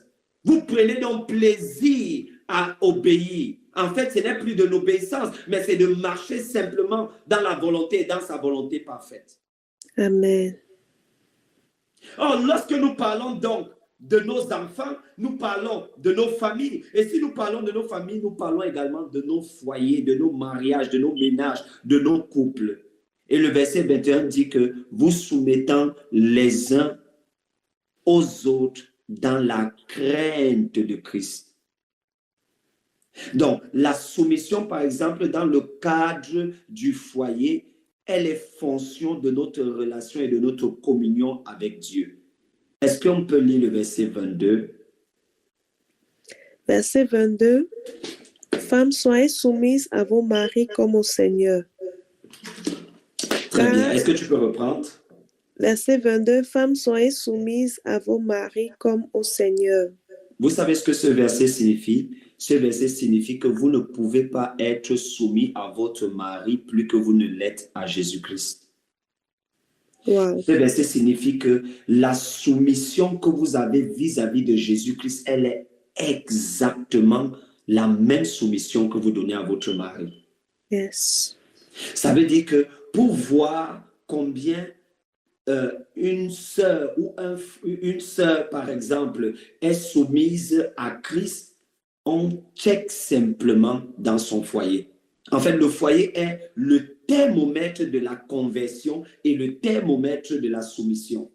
Vous prenez donc plaisir à obéir. En fait, ce n'est plus de l'obéissance, mais c'est de marcher simplement dans la volonté, dans sa volonté parfaite. Amen. Or, lorsque nous parlons donc de nos enfants, nous parlons de nos familles. Et si nous parlons de nos familles, nous parlons également de nos foyers, de nos mariages, de nos ménages, de nos couples. Et le verset 21 dit que vous soumettant les uns aux autres dans la crainte de Christ. Donc, la soumission, par exemple, dans le cadre du foyer, elle est fonction de notre relation et de notre communion avec Dieu. Est-ce qu'on peut lire le verset 22? Verset 22. Femmes, soyez soumises à vos maris comme au Seigneur. Très bien. Est-ce que tu peux reprendre? Verset 22. Femmes, soyez soumises à vos maris comme au Seigneur. Vous savez ce que ce verset signifie? Ce verset signifie que vous ne pouvez pas être soumis à votre mari plus que vous ne l'êtes à Jésus-Christ. Wow. Ce verset signifie que la soumission que vous avez vis-à-vis de Jésus-Christ, elle est exactement la même soumission que vous donnez à votre mari. Yes. Ça veut dire que pour voir combien une sœur ou une sœur, par exemple, est soumise à Christ, on check simplement dans son foyer. En fait, le foyer est le thermomètre de la conversion et le thermomètre de la soumission.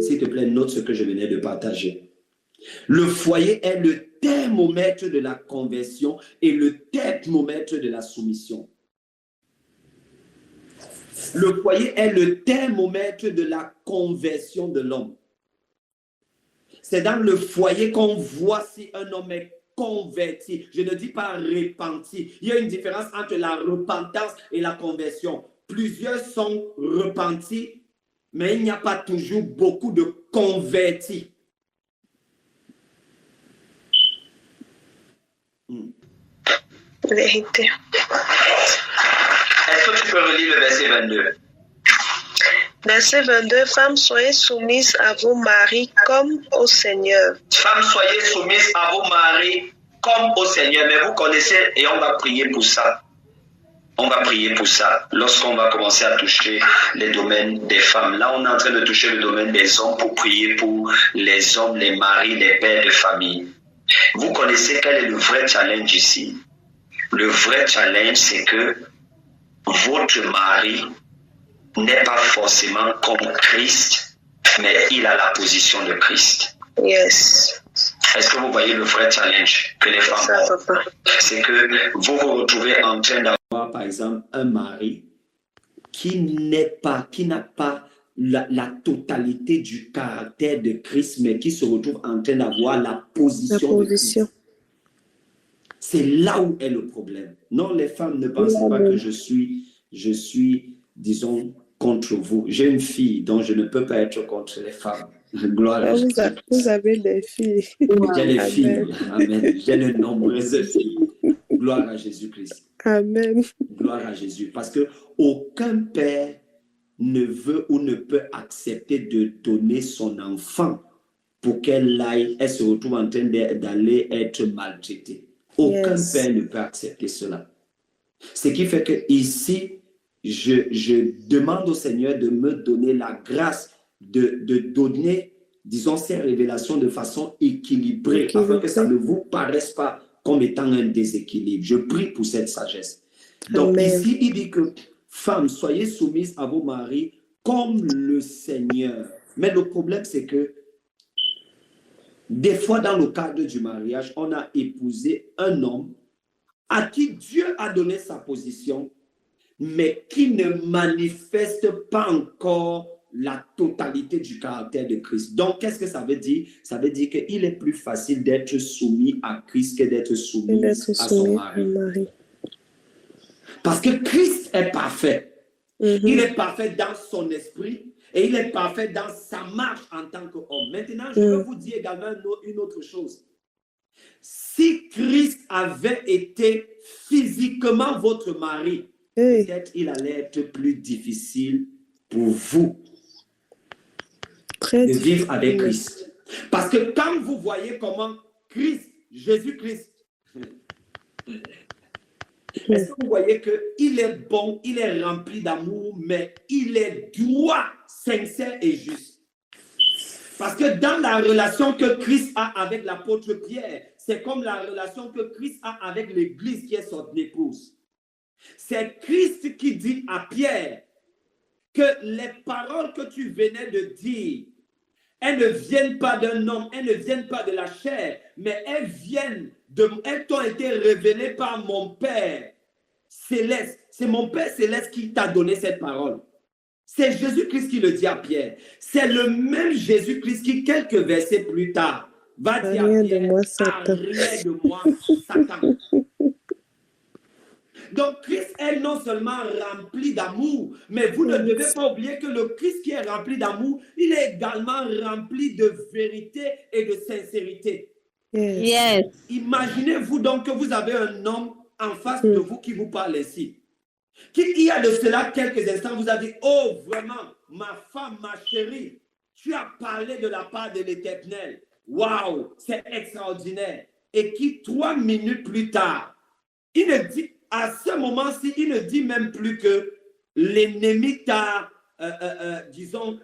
S'il te plaît, note ce que je venais de partager. Le foyer est le thermomètre de la conversion et le thermomètre de la soumission. Le foyer est le thermomètre de la conversion de l'homme. C'est dans le foyer qu'on voit si un homme est converti. Je ne dis pas repenti. Il y a une différence entre la repentance et la conversion. Plusieurs sont repentis, mais il n'y a pas toujours beaucoup de convertis. Vérité. Est-ce que tu peux relire le verset 22? Verset 22. Femmes, soyez soumises à vos maris comme au Seigneur. Femmes, soyez soumises à vos maris comme au Seigneur. Mais vous connaissez, et on va prier pour ça. On va prier pour ça. Lorsqu'on va commencer à toucher les domaines des femmes. Là, on est en train de toucher le domaine des hommes pour prier pour les hommes, les maris, les pères de famille. Vous connaissez quel est le vrai challenge ici? Le vrai challenge, c'est que votre mari n'est pas forcément comme Christ, mais il a la position de Christ. Yes. Est-ce que vous voyez le vrai challenge que les femmes ont? C'est que vous vous retrouvez en train d'avoir, par exemple, un mari qui n'a pas la totalité du caractère de Christ, mais qui se retrouve en train d'avoir la position de Christ. C'est là où est le problème. Non, les femmes, ne pensez pas que je suis, disons, contre vous. J'ai une fille, donc je ne peux pas être contre les femmes. Gloire à Jésus. Vous avez des filles. J'ai les filles. Amen. J'ai de nombreuses filles. Gloire à Jésus-Christ. Amen. Gloire à Jésus. Parce que aucun père ne veut ou ne peut accepter de donner son enfant pour qu'elle se retrouve en train d'aller être maltraitée. Aucun père ne peut accepter cela. Ce qui fait que ici, je demande au Seigneur de me donner la grâce de donner, disons, ces révélations de façon équilibrée, afin que ça ne vous paraisse pas comme étant un déséquilibre. Je prie pour cette sagesse. Donc ici, il dit que, femmes, soyez soumises à vos maris comme le Seigneur. Mais le problème, c'est que des fois, dans le cadre du mariage, on a épousé un homme à qui Dieu a donné sa position, mais qui ne manifeste pas encore la totalité du caractère de Christ. Donc, qu'est-ce que ça veut dire? Ça veut dire qu'il est plus facile d'être soumis à Christ que d'être soumis à son mari. Parce que Christ est parfait. Il est parfait dans son esprit et il est parfait dans sa marche en tant qu'homme. Maintenant, je veux vous dire également une autre chose. Si Christ avait été physiquement votre mari, peut-être il allait être plus difficile pour vous de vivre avec Christ. Parce que quand vous voyez comment Christ, Jésus-Christ, est-ce que vous voyez qu'il est bon, il est rempli d'amour, mais il est droit, sincère et juste. Parce que dans la relation que Christ a avec l'apôtre Pierre, c'est comme la relation que Christ a avec l'Église qui est son épouse. C'est Christ qui dit à Pierre que les paroles que tu venais de dire, elles ne viennent pas d'un homme, elles ne viennent pas de la chair, mais elles t'ont été révélées par mon Père céleste. C'est mon Père céleste qui t'a donné cette parole. C'est Jésus-Christ qui le dit à Pierre. C'est le même Jésus-Christ qui, quelques versets plus tard, va dire à Pierre, arrête de moi, Satan. Donc, Christ est non seulement rempli d'amour, mais vous ne devez pas oublier que le Christ qui est rempli d'amour, il est également rempli de vérité et de sincérité. Yes. Imaginez-vous donc que vous avez un homme en face de vous qui vous parle ici. Qui, il y a de cela quelques instants, vous a dit, oh vraiment, ma femme, ma chérie, tu as parlé de la part de l'Éternel. Waouh, c'est extraordinaire. Et qui, 3 minutes plus tard, il ne dit, à ce moment-ci, il ne dit même plus que l'ennemi t'a,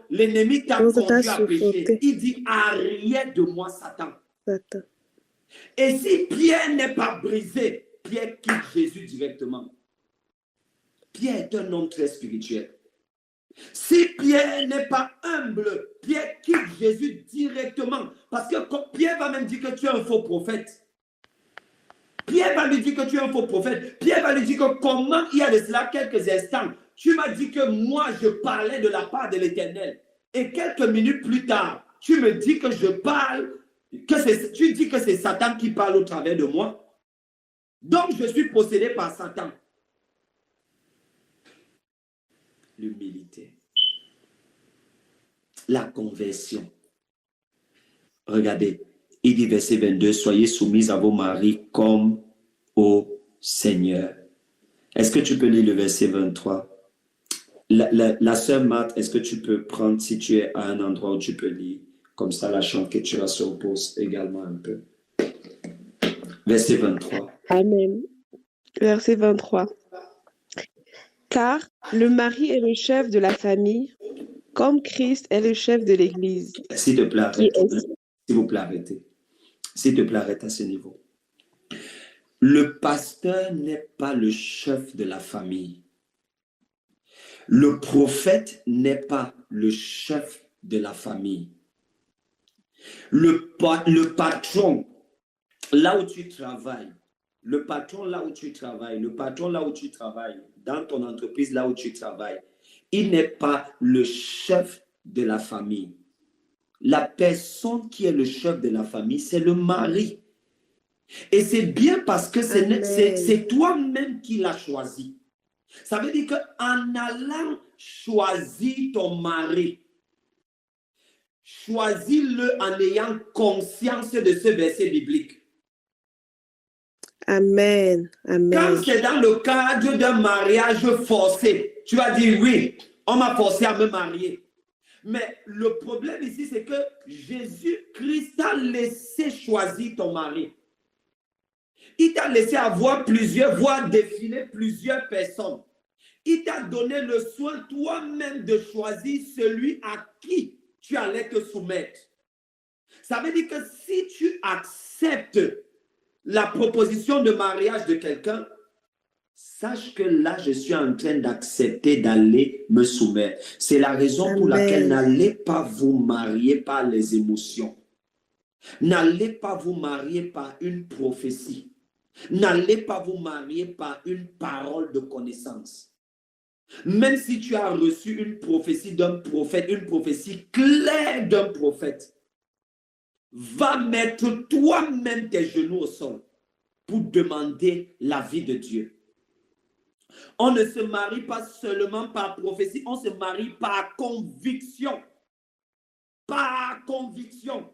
l'ennemi t'a conduit à pécher. Il dit, arrête de moi, Satan. Et si Pierre n'est pas brisé, Pierre quitte Jésus directement. Pierre est un homme très spirituel. Si Pierre n'est pas humble, Pierre quitte Jésus directement. Parce que Pierre va même dire que tu es un faux prophète. Pierre va lui dire que tu es un faux prophète. Pierre va lui dire que comment il y a de cela quelques instants, tu m'as dit que moi je parlais de la part de l'Éternel. Et quelques minutes plus tard, tu me dis que je parle, tu dis que c'est Satan qui parle au travers de moi. Donc je suis possédé par Satan. L'humilité. La conversion. Regardez. Il dit verset 22, soyez soumis à vos maris comme au Seigneur. Est-ce que tu peux lire le verset 23? La sœur Marthe, est-ce que tu peux prendre, si tu es à un endroit où tu peux lire, comme ça la chanteuse se repose également un peu. Verset 23. Amen. Verset 23. Car le mari est le chef de la famille, comme Christ est le chef de l'Église. S'il te plaît, arrête. S'il vous plaît, arrêtez. S'il te plaît, arrête à ce niveau. Le pasteur n'est pas le chef de la famille. Le prophète n'est pas le chef de la famille. Le patron, là où tu travailles, le patron là où tu travailles, le patron là où tu travailles, dans ton entreprise là où tu travailles, il n'est pas le chef de la famille. La personne qui est le chef de la famille, c'est le mari. Et c'est bien parce que c'est toi-même qui l'as choisi. Ça veut dire qu'en allant choisir ton mari, choisis-le en ayant conscience de ce verset biblique. Amen. Amen. Quand c'est dans le cadre d'un mariage forcé, tu vas dire oui, on m'a forcé à me marier. Mais le problème ici, c'est que Jésus-Christ t'a laissé choisir ton mari. Il t'a laissé avoir voire défiler plusieurs personnes. Il t'a donné le soin toi-même de choisir celui à qui tu allais te soumettre. Ça veut dire que si tu acceptes la proposition de mariage de quelqu'un, sache que là, je suis en train d'accepter d'aller me soumettre. C'est la raison pour laquelle n'allez pas vous marier par les émotions. N'allez pas vous marier par une prophétie. N'allez pas vous marier par une parole de connaissance. Même si tu as reçu une prophétie d'un prophète, une prophétie claire d'un prophète, va mettre toi-même tes genoux au sol pour demander l'avis de Dieu. On ne se marie pas seulement par prophétie, on se marie par conviction. Par conviction.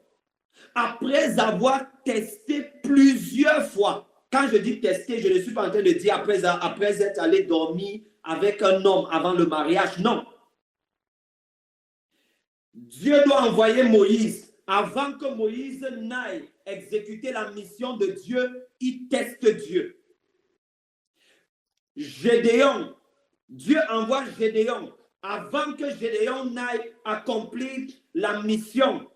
Après avoir testé plusieurs fois. Quand je dis tester, je ne suis pas en train de dire après être allé dormir avec un homme avant le mariage. Non. Dieu doit envoyer Moïse. Avant que Moïse n'aille exécuter la mission de Dieu, il teste Dieu. Gédéon, Dieu envoie Gédéon. Avant que Gédéon n'aille accomplir la mission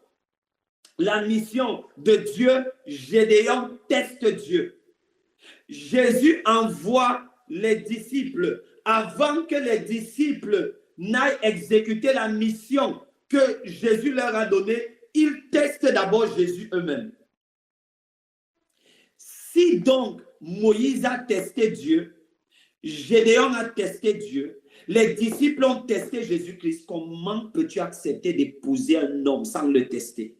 de Dieu, Gédéon teste Dieu. Jésus envoie les disciples. Avant que les disciples n'aillent exécuter la mission que Jésus leur a donnée, ils testent d'abord Jésus eux-mêmes. Si donc Moïse a testé Dieu, Gédéon a testé Dieu, les disciples ont testé Jésus-Christ, comment peux-tu accepter d'épouser un homme sans le tester?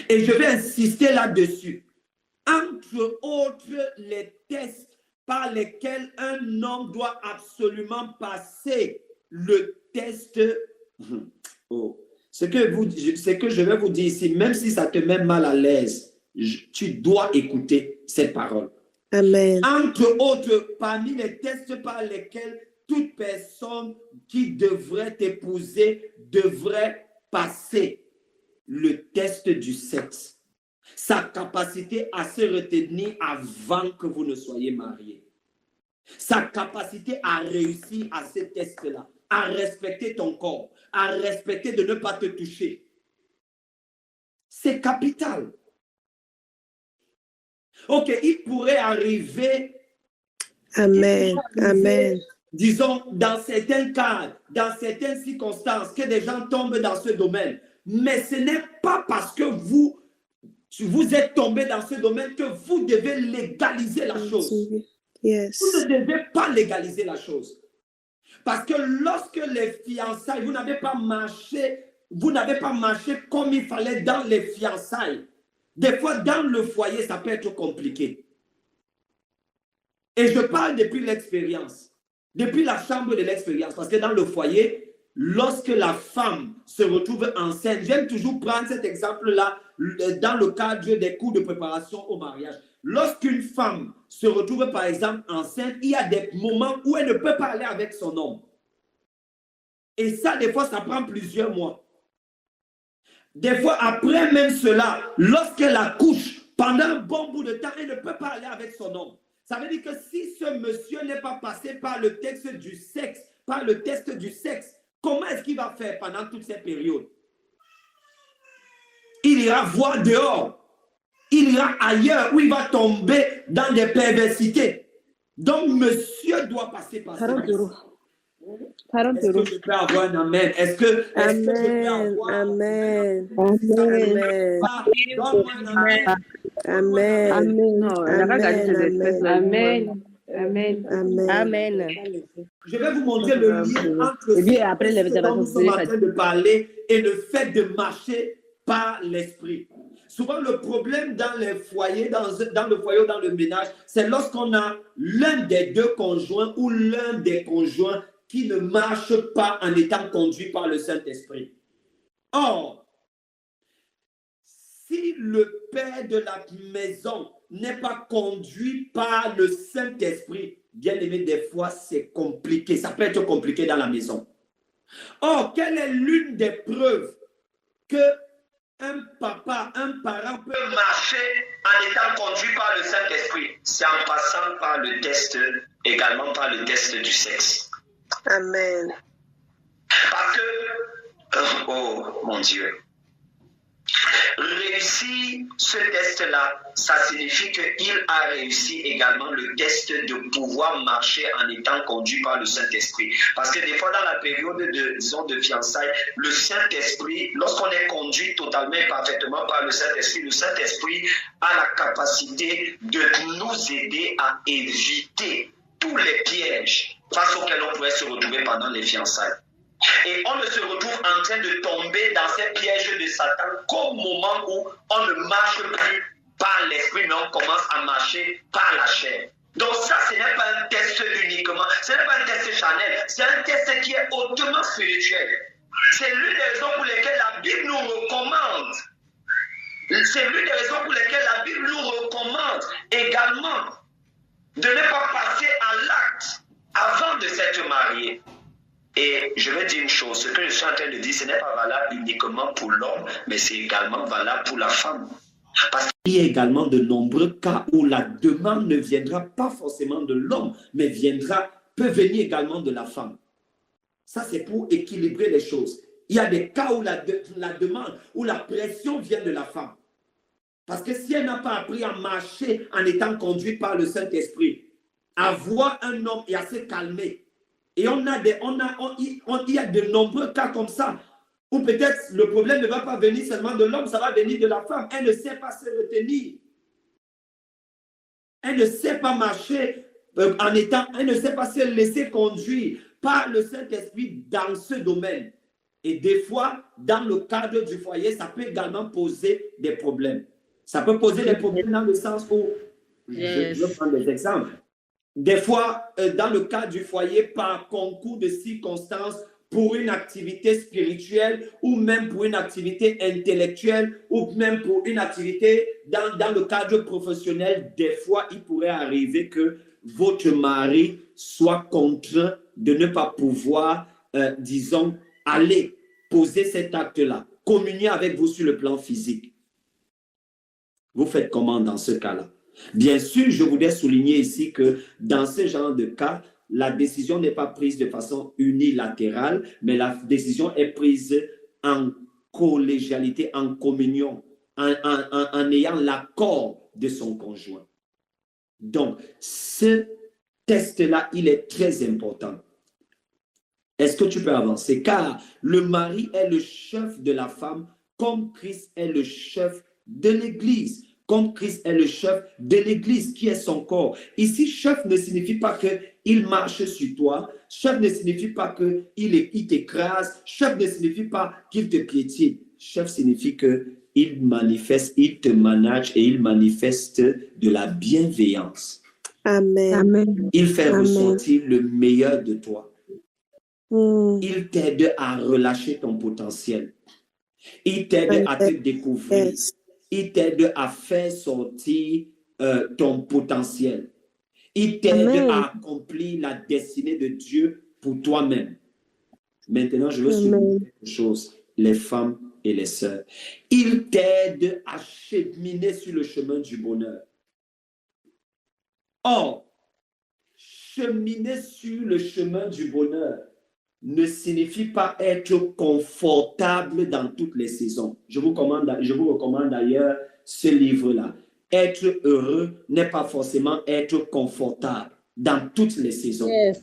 Et je vais insister là-dessus. Entre autres, les tests par lesquels un homme doit absolument passer le test. Ce que je vais vous dire ici, même si ça te met mal à l'aise, tu dois écouter ces paroles. Amen. Entre autres, parmi les tests par lesquels toute personne qui devrait t'épouser devrait passer le test du sexe, sa capacité à se retenir avant que vous ne soyez mariés, sa capacité à réussir à ce test-là, à respecter ton corps, à respecter de ne pas te toucher. C'est capital. Ok, il pourrait arriver. Amen. Amen. Disons, dans certains cas, dans certaines circonstances, que des gens tombent dans ce domaine. Mais ce n'est pas parce que vous êtes tombé dans ce domaine que vous devez légaliser la chose. Yes. Vous ne devez pas légaliser la chose. Parce que lorsque les fiançailles, vous n'avez pas marché comme il fallait dans les fiançailles. Des fois, dans le foyer, ça peut être compliqué. Et je parle depuis l'expérience, depuis la chambre de l'expérience. Parce que dans le foyer, lorsque la femme se retrouve enceinte, j'aime toujours prendre cet exemple-là dans le cadre des cours de préparation au mariage. Lorsqu'une femme se retrouve par exemple enceinte, il y a des moments où elle ne peut pas aller avec son homme. Et ça, des fois, ça prend plusieurs mois. Des fois, après même cela, lorsqu'elle accouche, pendant un bon bout de temps, elle ne peut pas aller avec son homme. Ça veut dire que si ce monsieur n'est pas passé par le test du sexe, comment est-ce qu'il va faire pendant toute cette période? Il ira voir dehors. Il ira ailleurs où il va tomber dans des perversités. Donc, monsieur doit passer par ça. Pardon, Est-ce que je peux avoir un amen? Est-ce que je peux Amen. avoir Amen. Amen. Ah, donne-moi un amen. Amen. Amen. Non, on n'a pas gardé ces espèces. Amen. Amen. Amen. Amen. Je vais vous montrer le lien entre Et puis ce après, les dont observations, nous vous sommes en allez train de parler et le fait de marcher par l'esprit. Souvent, le problème dans les foyers, dans le foyer ou dans le ménage, c'est lorsqu'on a l'un des deux conjoints ou l'un des conjoints qui ne marche pas en étant conduit par le Saint-Esprit. Or, si le père de la maison n'est pas conduit par le Saint-Esprit, bien aimé, des fois, c'est compliqué. Ça peut être compliqué dans la maison. Or, quelle est l'une des preuves que un parent peut marcher en étant conduit par le Saint-Esprit? C'est en passant par le test, également par le test du sexe. Amen. Parce que, oh mon Dieu, réussir ce test-là, ça signifie qu'il a réussi également le test de pouvoir marcher en étant conduit par le Saint-Esprit. Parce que des fois, dans la période de fiançailles, le Saint-Esprit, lorsqu'on est conduit totalement et parfaitement par le Saint-Esprit a la capacité de nous aider à éviter tous les pièges face auxquels on pourrait se retrouver pendant les fiançailles. Et on ne se retrouve en train de tomber dans ces pièges de Satan qu'au moment où on ne marche plus par l'esprit, mais on commence à marcher par la chair. Donc ça, ce n'est pas un test uniquement, ce n'est pas un test charnel, c'est un test qui est hautement spirituel. C'est l'une des raisons pour lesquelles la Bible nous recommande. C'est l'une des raisons pour lesquelles la Bible nous recommande également de ne pas passer à l'acte avant de s'être marié. Et je vais dire une chose, ce que je suis en train de dire, ce n'est pas valable uniquement pour l'homme, mais c'est également valable pour la femme. Parce qu'il y a également de nombreux cas où la demande ne viendra pas forcément de l'homme, mais peut venir également de la femme. Ça, c'est pour équilibrer les choses. Il y a des cas où la demande, où la pression vient de la femme. Parce que si elle n'a pas appris à marcher en étant conduite par le Saint-Esprit, à voir un homme et à se calmer, et il y a de nombreux cas comme ça, où peut-être le problème ne va pas venir seulement de l'homme, ça va venir de la femme. Elle ne sait pas se retenir. Elle ne sait pas marcher elle ne sait pas se laisser conduire par le Saint-Esprit dans ce domaine. Et des fois, dans le cadre du foyer, ça peut également poser des problèmes. Ça peut poser des problèmes dans le sens où, je vais prendre des exemples. Des fois, dans le cadre du foyer, par concours de circonstances, pour une activité spirituelle ou même pour une activité intellectuelle ou même pour une activité dans le cadre professionnel, des fois, il pourrait arriver que votre mari soit contraint de ne pas pouvoir, disons, aller poser cet acte-là, communier avec vous sur le plan physique. Vous faites comment dans ce cas-là? Bien sûr, je voudrais souligner ici que dans ce genre de cas, la décision n'est pas prise de façon unilatérale, mais la décision est prise en collégialité, en communion, en ayant l'accord de son conjoint. Donc, ce test-là, il est très important. Est-ce que tu peux avancer? Car le mari est le chef de la femme, comme Christ est le chef de l'Église. Comme Christ est le chef de l'Église, qui est son corps. Ici, chef ne signifie pas qu'il marche sur toi. Chef ne signifie pas qu'il t'écrase. Chef ne signifie pas qu'il te piétine. Chef signifie qu'il manifeste, il te manage et il manifeste de la bienveillance. Amen. Amen. Amen. Il fait ressentir le meilleur de toi. Il t'aide à relâcher ton potentiel. Il t'aide à te découvrir. Yes. Il t'aide à faire sortir ton potentiel. Il t'aide à accomplir la destinée de Dieu pour toi-même. Maintenant, je veux souligner quelque chose, les femmes et les sœurs. Il t'aide à cheminer sur le chemin du bonheur. Or, cheminer sur le chemin du bonheur ne signifie pas être confortable dans toutes les saisons. Je vous recommande d'ailleurs ce livre-là. Être heureux n'est pas forcément être confortable dans toutes les saisons. Yes.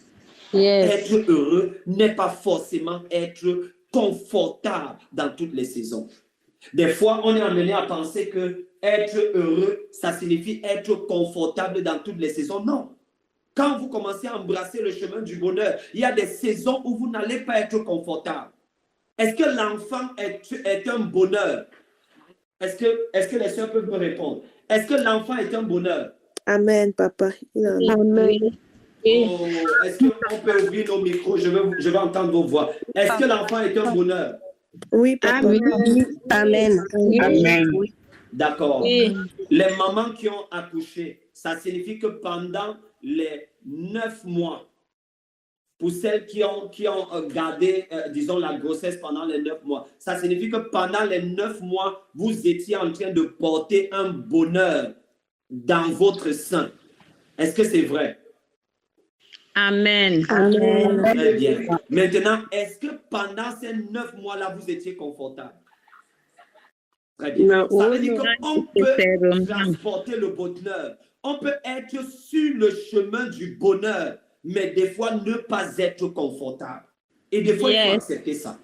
Yes. Être heureux n'est pas forcément être confortable dans toutes les saisons. Des fois, on est amené à penser que être heureux, ça signifie être confortable dans toutes les saisons. Non. Quand vous commencez à embrasser le chemin du bonheur, il y a des saisons où vous n'allez pas être confortable. Est-ce que l'enfant est un bonheur? Est-ce que les soeurs peuvent me répondre? Est-ce que l'enfant est un bonheur? Amen, papa. Amen. Oh, est-ce qu'on peut ouvrir nos micros? Je veux entendre vos voix. Est-ce que l'enfant est un bonheur? Oui, papa. Amen. Amen. D'accord. Oui. Les mamans qui ont accouché, ça signifie que pendant les 9 mois, pour celles qui ont gardé, disons, la grossesse pendant les 9 mois, ça signifie que pendant les 9 mois, vous étiez en train de porter un bonheur dans votre sein. Est-ce que c'est vrai? Amen. Amen. Très bien. Maintenant, est-ce que pendant ces 9 mois-là, vous étiez confortable? Très bien. Non. Ça veut dire qu'on peut transporter le bonheur. On peut être sur le chemin du bonheur, mais des fois ne pas être confortable. Et des fois, il faut accepter ça.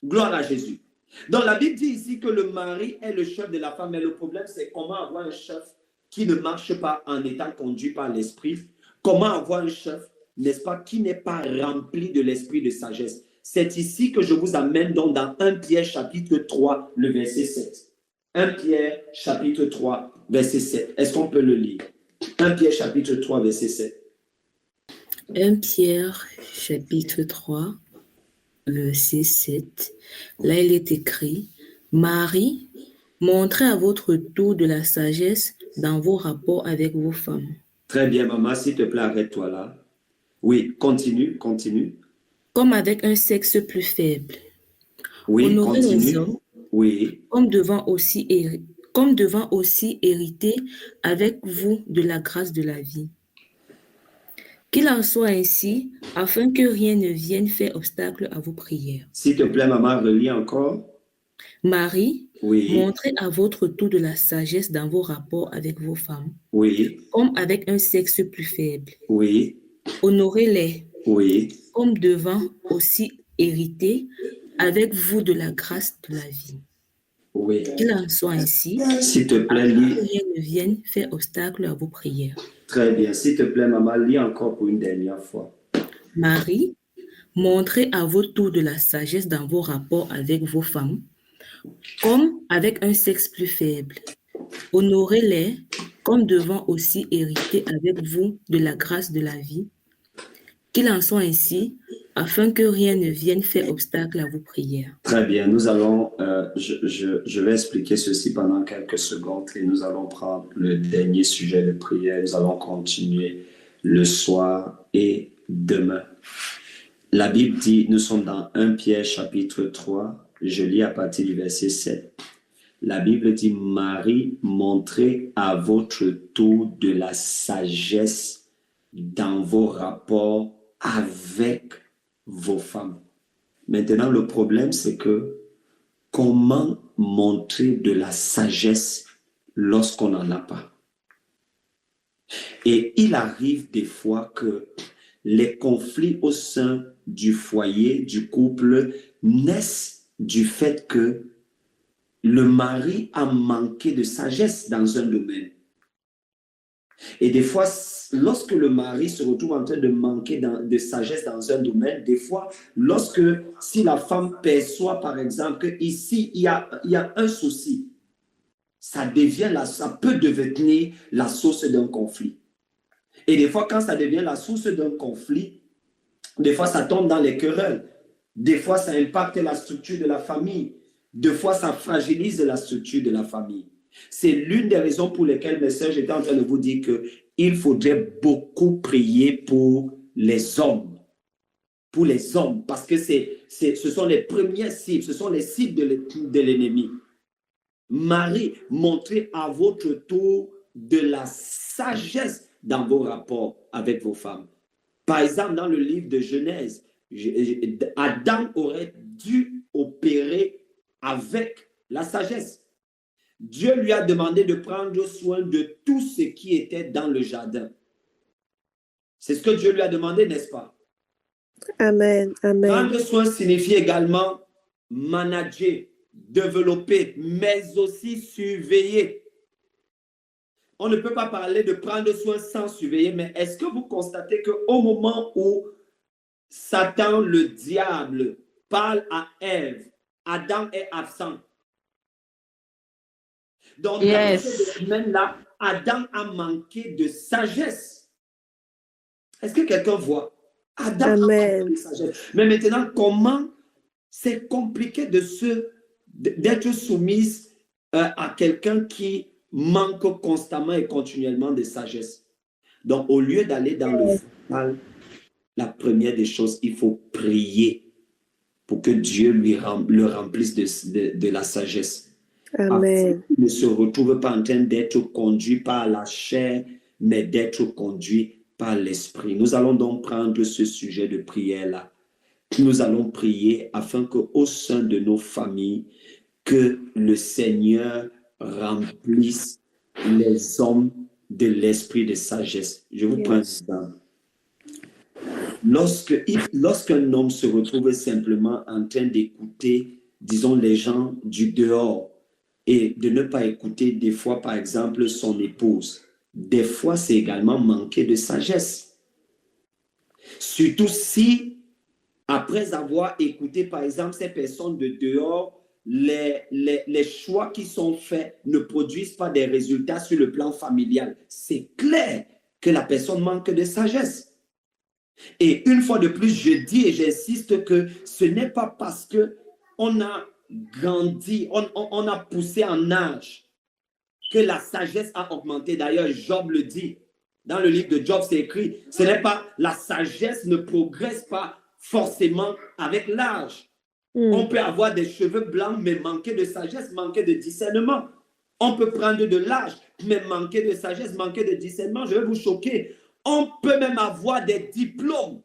Gloire à Jésus. Donc, la Bible dit ici que le mari est le chef de la femme, mais le problème, c'est comment avoir un chef qui ne marche pas en étant conduit par l'esprit. Comment avoir un chef, n'est-ce pas, qui n'est pas rempli de l'esprit de sagesse. C'est ici que je vous amène donc dans 1 Pierre chapitre 3, le verset 7. 1 Pierre chapitre 3, verset 7. Est-ce qu'on peut le lire? 1 Pierre chapitre 3, verset 7. 1 Pierre chapitre 3, verset 7. Là, il est écrit, « Marie, montrez à votre tour de la sagesse dans vos rapports avec vos femmes. » Très bien, maman, s'il te plaît, arrête-toi là. Oui, continue. Comme avec un sexe plus faible. Oui, Honorez continue. les hommes, Oui, comme devant aussi hériter avec vous de la grâce de la vie. Qu'il en soit ainsi, afin que rien ne vienne faire obstacle à vos prières. s'il te plaît, maman, relis encore. Marie, Oui, montrez à votre tour de la sagesse dans vos rapports avec vos femmes, oui, comme avec un sexe plus faible. oui, Honorez-les, oui. comme devant aussi hériter avec vous de la grâce de la vie. Oui. Qu'il en soit ainsi, S'il te plaît, afin lis. que rien ne vienne faire obstacle à vos prières. Très bien. S'il te plaît, maman, lis encore pour une dernière fois. Marie, montrez à votre tour de la sagesse dans vos rapports avec vos femmes, comme avec un sexe plus faible. Honorez-les, comme devant aussi hériter avec vous de la grâce de la vie. Qu'il en soit ainsi, afin que rien ne vienne faire obstacle à vos prières. Très bien. Nous allons, je vais expliquer ceci pendant quelques secondes et nous allons prendre le dernier sujet de prière. Nous allons continuer le soir et demain. La Bible dit, nous sommes dans 1 Pierre chapitre 3, je lis à partir du verset 7. La Bible dit, Marie, montrez à votre tour de la sagesse dans vos rapports avec vos femmes. Maintenant, le problème, c'est que comment montrer de la sagesse lorsqu'on n'en a pas? Et il arrive des fois que les conflits au sein du foyer, du couple, naissent du fait que le mari a manqué de sagesse dans un domaine. Et des fois, lorsque le mari se retrouve en train de manquer de sagesse dans un domaine, des fois, si la femme perçoit, par exemple, qu'ici, il y a un souci, ça peut devenir la source d'un conflit. Et des fois, quand ça devient la source d'un conflit, des fois, ça tombe dans les querelles. Des fois, ça impacte la structure de la famille. Des fois, ça fragilise la structure de la famille. C'est l'une des raisons pour lesquelles, mes sœurs, j'étais en train de vous dire qu'il faudrait beaucoup prier pour les hommes. Pour les hommes, parce que ce sont les premières cibles, ce sont les cibles de l'ennemi. Marie, montrez à votre tour de la sagesse dans vos rapports avec vos femmes. Par exemple, dans le livre de Genèse, Adam aurait dû opérer avec la sagesse. Dieu lui a demandé de prendre soin de tout ce qui était dans le jardin. C'est ce que Dieu lui a demandé, n'est-ce pas? Amen. Amen. Prendre soin signifie également manager, développer, mais aussi surveiller. On ne peut pas parler de prendre soin sans surveiller, mais est-ce que vous constatez qu'au moment où Satan, le diable, parle à Ève, Adam est absent. Donc, dans ce domaine-là, Adam a manqué de sagesse. Est-ce que quelqu'un voit? Adam a manqué de sagesse. Mais maintenant, comment c'est compliqué d'être soumise à quelqu'un qui manque constamment et continuellement de sagesse. Donc, au lieu d'aller dans le frontal, la première des choses, il faut prier pour que Dieu le remplisse de la sagesse. Amen. Il ne se retrouve pas en train d'être conduit par la chair, mais d'être conduit par l'esprit. Nous allons donc prendre ce sujet de prière-là. Nous allons prier afin qu'au sein de nos familles, que le Seigneur remplisse les hommes de l'esprit de sagesse. Je vous prends un exemple. Lorsqu'un homme se retrouve simplement en train d'écouter, disons, les gens du dehors et de ne pas écouter des fois, par exemple, son épouse, des fois, c'est également manquer de sagesse. Surtout si, après avoir écouté, par exemple, ces personnes de dehors, les choix qui sont faits ne produisent pas des résultats sur le plan familial. C'est clair que la personne manque de sagesse. Et une fois de plus, je dis et j'insiste que ce n'est pas parce qu'on a grandi, on a poussé en âge que la sagesse a augmenté. D'ailleurs, Job le dit. Dans le livre de Job, c'est écrit, ce n'est pas, la sagesse ne progresse pas forcément avec l'âge. On peut avoir des cheveux blancs, mais manquer de sagesse, manquer de discernement. On peut prendre de l'âge, mais manquer de sagesse, manquer de discernement. Je vais vous choquer. On peut même avoir des diplômes,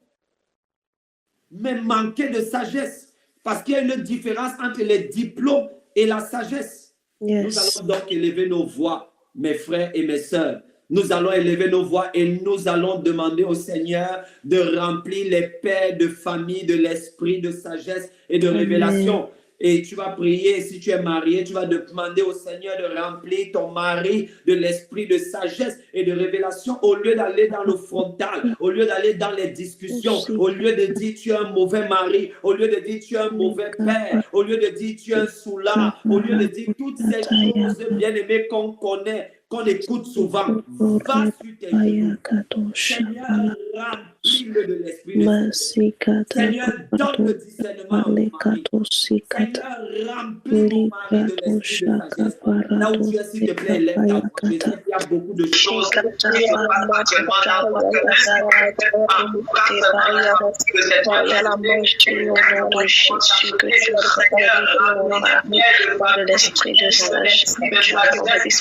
mais manquer de sagesse. Parce qu'il y a une différence entre les diplômes et la sagesse. Nous allons donc élever nos voix, mes frères et mes sœurs. Nous allons élever nos voix et nous allons demander au Seigneur de remplir les pères de famille de l'esprit de sagesse et de révélation. Et tu vas prier, si tu es marié, tu vas demander au Seigneur de remplir ton mari de l'esprit de sagesse et de révélation au lieu d'aller dans le frontal, au lieu d'aller dans les discussions, au lieu de dire tu es un mauvais mari, au lieu de dire tu es un mauvais père, au lieu de dire tu es un soulard, au lieu de dire toutes ces choses bien-aimées qu'on connaît, qu'on écoute souvent. Va sur tes genoux. Seigneur, remplis-le de l'esprit de sagesse. Seigneur, donne le discernement à mon mari. Seigneur, remplis mon mari de l'esprit de sagesse. Là où tu es, s'il te plaît, lève ta voix. Je sais qu'il y a beaucoup de choses qui se passent actuellement dans votre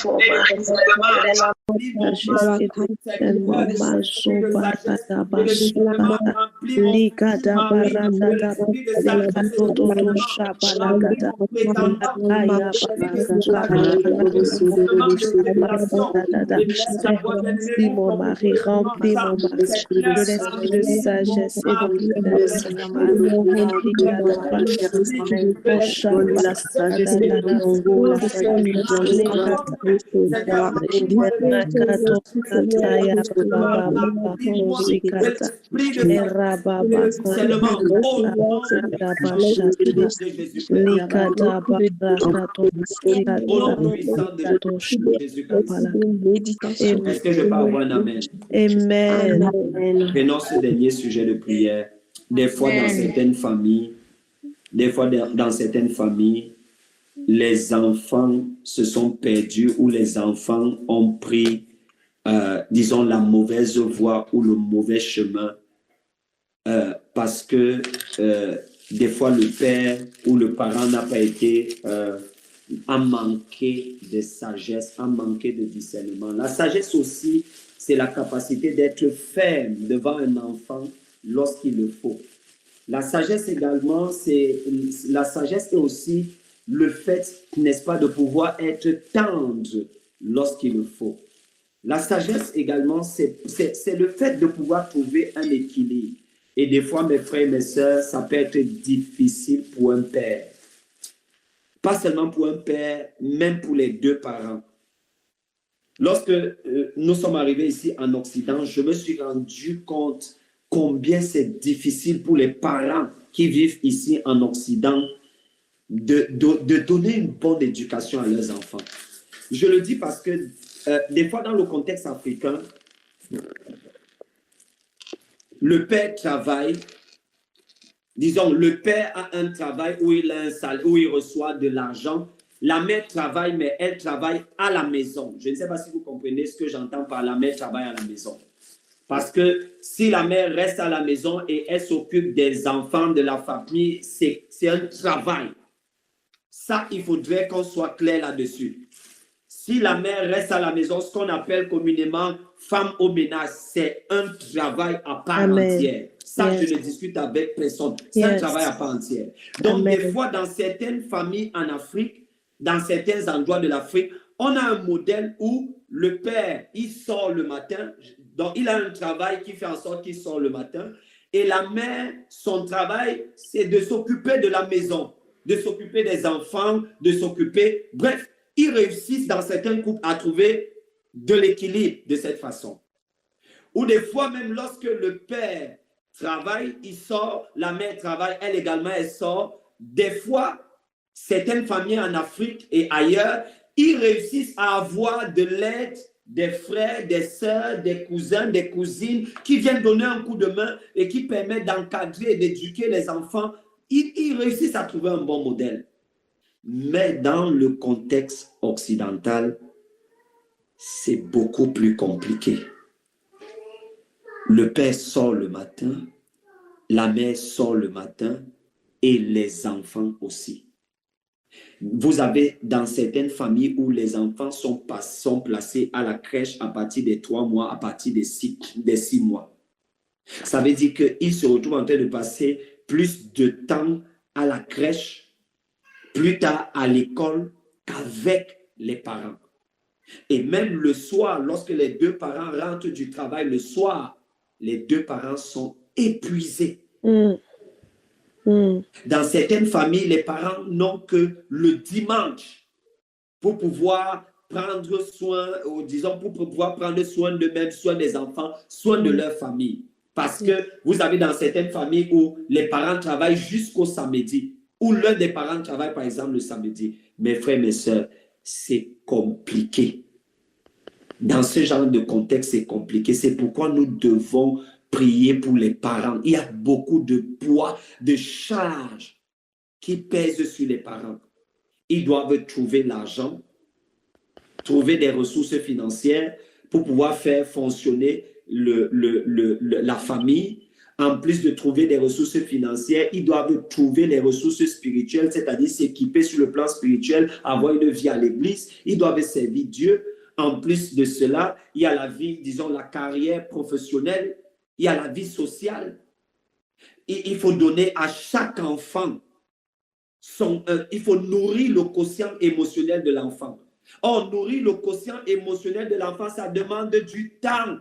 l'esprit de sagesse, mon mari, remplis mon mari de l'esprit de sagesse et Est-ce que je peux avoir un amen? Amen. Prenons ce dernier sujet de prière. Des fois, dans certaines familles, les enfants se sont perdus ou les enfants ont pris, disons, la mauvaise voie ou le mauvais chemin parce que des fois, le père ou le parent n'a pas été... a manqué de sagesse, a manqué de discernement. La sagesse aussi, c'est la capacité d'être ferme devant un enfant lorsqu'il le faut. La sagesse également, la sagesse est aussi le fait, n'est-ce pas, de pouvoir être tendre lorsqu'il le faut. La sagesse également, c'est le fait de pouvoir trouver un équilibre. Et des fois, mes frères et mes sœurs, ça peut être difficile pour un père. Pas seulement pour un père, même pour les deux parents. Lorsque nous sommes arrivés ici en Occident, je me suis rendu compte combien c'est difficile pour les parents qui vivent ici en Occident de donner une bonne éducation à leurs enfants. Je le dis parce que des fois dans le contexte africain, le père travaille, disons, le père a un travail où il a un salaire, où il reçoit de l'argent. La mère travaille, mais elle travaille à la maison. Je ne sais pas si vous comprenez ce que j'entends par la mère travaille à la maison. Parce que si la mère reste à la maison et elle s'occupe des enfants de la famille, c'est un travail. Ça, il faudrait qu'on soit clair là-dessus. Si la mère reste à la maison, ce qu'on appelle communément femme au ménage, c'est un travail à part entière. Ça, je ne discute avec personne. C'est un travail à part entière. Donc, des fois, dans certaines familles en Afrique, dans certains endroits de l'Afrique, on a un modèle où le père, il sort le matin, donc il a un travail qui fait en sorte qu'il sort le matin, et la mère, son travail, c'est de s'occuper de la maison, de s'occuper des enfants, de s'occuper, bref, ils réussissent dans certains couples à trouver de l'équilibre de cette façon. Ou des fois, même lorsque le père travaille, il sort, la mère travaille, elle également, elle sort. Des fois, certaines familles en Afrique et ailleurs, ils réussissent à avoir de l'aide des frères, des sœurs, des cousins, des cousines qui viennent donner un coup de main et qui permettent d'encadrer et d'éduquer les enfants. Ils réussissent à trouver un bon modèle. Mais dans le contexte occidental, c'est beaucoup plus compliqué. Le père sort le matin, la mère sort le matin et les enfants aussi. Vous avez dans certaines familles où les enfants sont placés à la crèche à partir des 3 mois, à partir des 6 mois. Ça veut dire qu'ils se retrouvent en train de passer plus de temps à la crèche, plus tard à l'école qu'avec les parents. Et même le soir, lorsque les deux parents rentrent du travail, le soir, les deux parents sont épuisés. Dans certaines familles, les parents n'ont que le dimanche pour pouvoir prendre soin, ou disons, pour pouvoir prendre soin d'eux-mêmes, soin des enfants, soin de leur famille. Parce que vous avez dans certaines familles où les parents travaillent jusqu'au samedi, ou l'un des parents travaille par exemple le samedi. Mes frères, mes sœurs, c'est compliqué. Dans ce genre de contexte, c'est compliqué. C'est pourquoi nous devons prier pour les parents. Il y a beaucoup de poids, de charges qui pèsent sur les parents. Ils doivent trouver l'argent, trouver des ressources financières pour pouvoir faire fonctionner la famille. En plus de trouver des ressources financières, ils doivent trouver les ressources spirituelles, c'est-à-dire s'équiper sur le plan spirituel, avoir une vie à l'église. Ils doivent servir Dieu. En plus de cela, il y a la vie, disons, la carrière professionnelle, il y a la vie sociale. Et il faut donner à chaque enfant, il faut nourrir le quotient émotionnel de l'enfant. Or, nourrir le quotient émotionnel de l'enfant, ça demande du temps.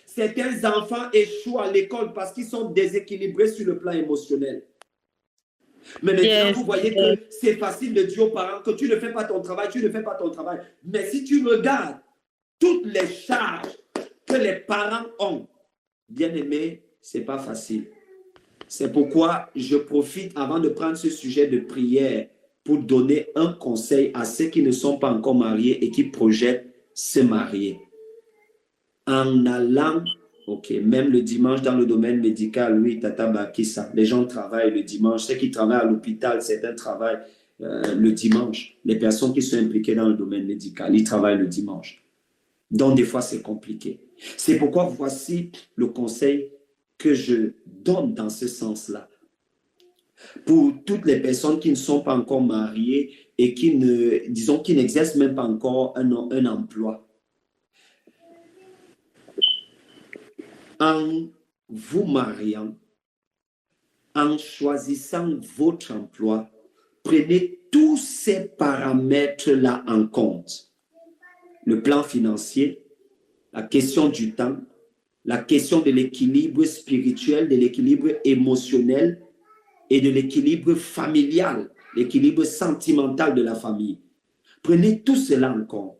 Certains enfants échouent à l'école parce qu'ils sont déséquilibrés sur le plan émotionnel. Mais maintenant, vous voyez que c'est facile de dire aux parents que tu ne fais pas ton travail, tu ne fais pas ton travail. Mais si tu regardes toutes les charges que les parents ont, bien aimé, ce n'est pas facile. C'est pourquoi je profite avant de prendre ce sujet de prière pour donner un conseil à ceux qui ne sont pas encore mariés et qui projettent se marier. En allant, même le dimanche dans le domaine médical, oui, Tata Bakissa, les gens travaillent le dimanche. Ceux qui travaillent à l'hôpital, certains travaillent le dimanche. Les personnes qui sont impliquées dans le domaine médical, ils travaillent le dimanche. Donc, des fois, c'est compliqué. C'est pourquoi voici le conseil que je donne dans ce sens-là. Pour toutes les personnes qui ne sont pas encore mariées et qui n'exercent même pas encore un emploi. En vous mariant, en choisissant votre emploi, prenez tous ces paramètres-là en compte. Le plan financier, la question du temps, la question de l'équilibre spirituel, de l'équilibre émotionnel et de l'équilibre familial, l'équilibre sentimental de la famille. Prenez tout cela en compte.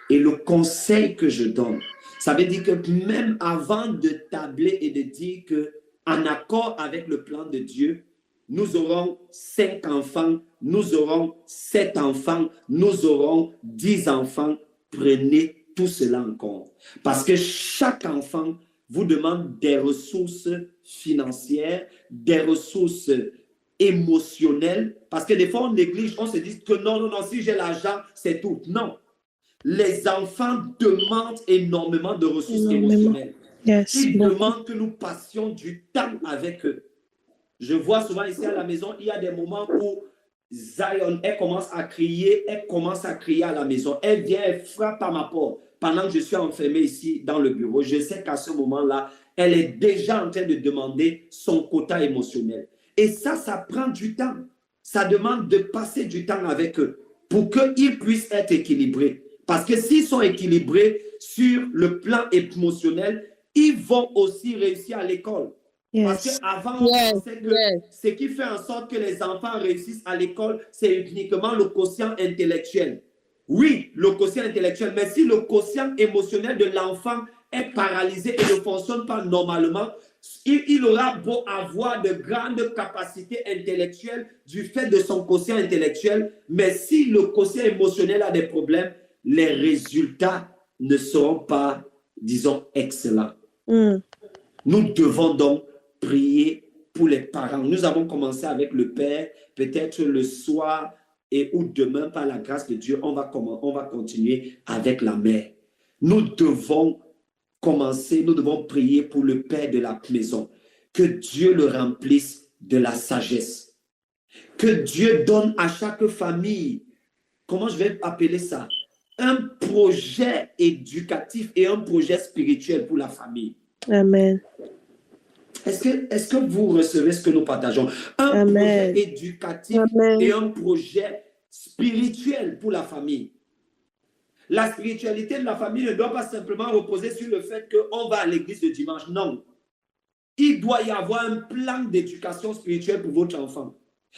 Et le conseil que je donne, ça veut dire que même avant de tabler et de dire que, en accord avec le plan de Dieu, nous aurons 5 enfants, nous aurons 7 enfants, nous aurons 10 enfants. Prenez tout cela en compte. Parce que chaque enfant vous demande des ressources financières, des ressources émotionnelles. Parce que des fois, on néglige, on se dit que non, si j'ai l'argent, c'est tout. Non. Les enfants demandent énormément de ressources émotionnelles. Yes. Ils demandent que nous passions du temps avec eux. Je vois souvent ici à la maison, il y a des moments où Zion, elle commence à crier à la maison. Elle vient, elle frappe à ma porte pendant que je suis enfermé ici dans le bureau. Je sais qu'à ce moment-là, elle est déjà en train de demander son quota émotionnel. Et ça prend du temps. Ça demande de passer du temps avec eux pour qu'ils puissent être équilibrés. Parce que s'ils sont équilibrés sur le plan émotionnel, ils vont aussi réussir à l'école. Yes. Parce qu'avant, on pensait que ce qui fait en sorte que les enfants réussissent à l'école, c'est uniquement le quotient intellectuel. Oui, le quotient intellectuel, mais si le quotient émotionnel de l'enfant est paralysé et ne fonctionne pas normalement, il aura beau avoir de grandes capacités intellectuelles du fait de son quotient intellectuel, mais si le quotient émotionnel a des problèmes, les résultats ne seront pas, disons, excellents. Nous devons donc prier pour les parents. Nous avons commencé avec le père, peut-être le soir ou demain, par la grâce de Dieu, on va continuer avec la mère. Nous devons commencer, nous devons prier pour le père de la maison. Que Dieu le remplisse de la sagesse. Que Dieu donne à chaque famille, comment je vais appeler ça, un projet éducatif et un projet spirituel pour la famille. Amen. Est-ce que vous recevez ce que nous partageons? Un projet éducatif et un projet spirituel pour la famille. La spiritualité de la famille ne doit pas simplement reposer sur le fait qu'on va à l'église le dimanche. Non. Il doit y avoir un plan d'éducation spirituelle pour votre enfant.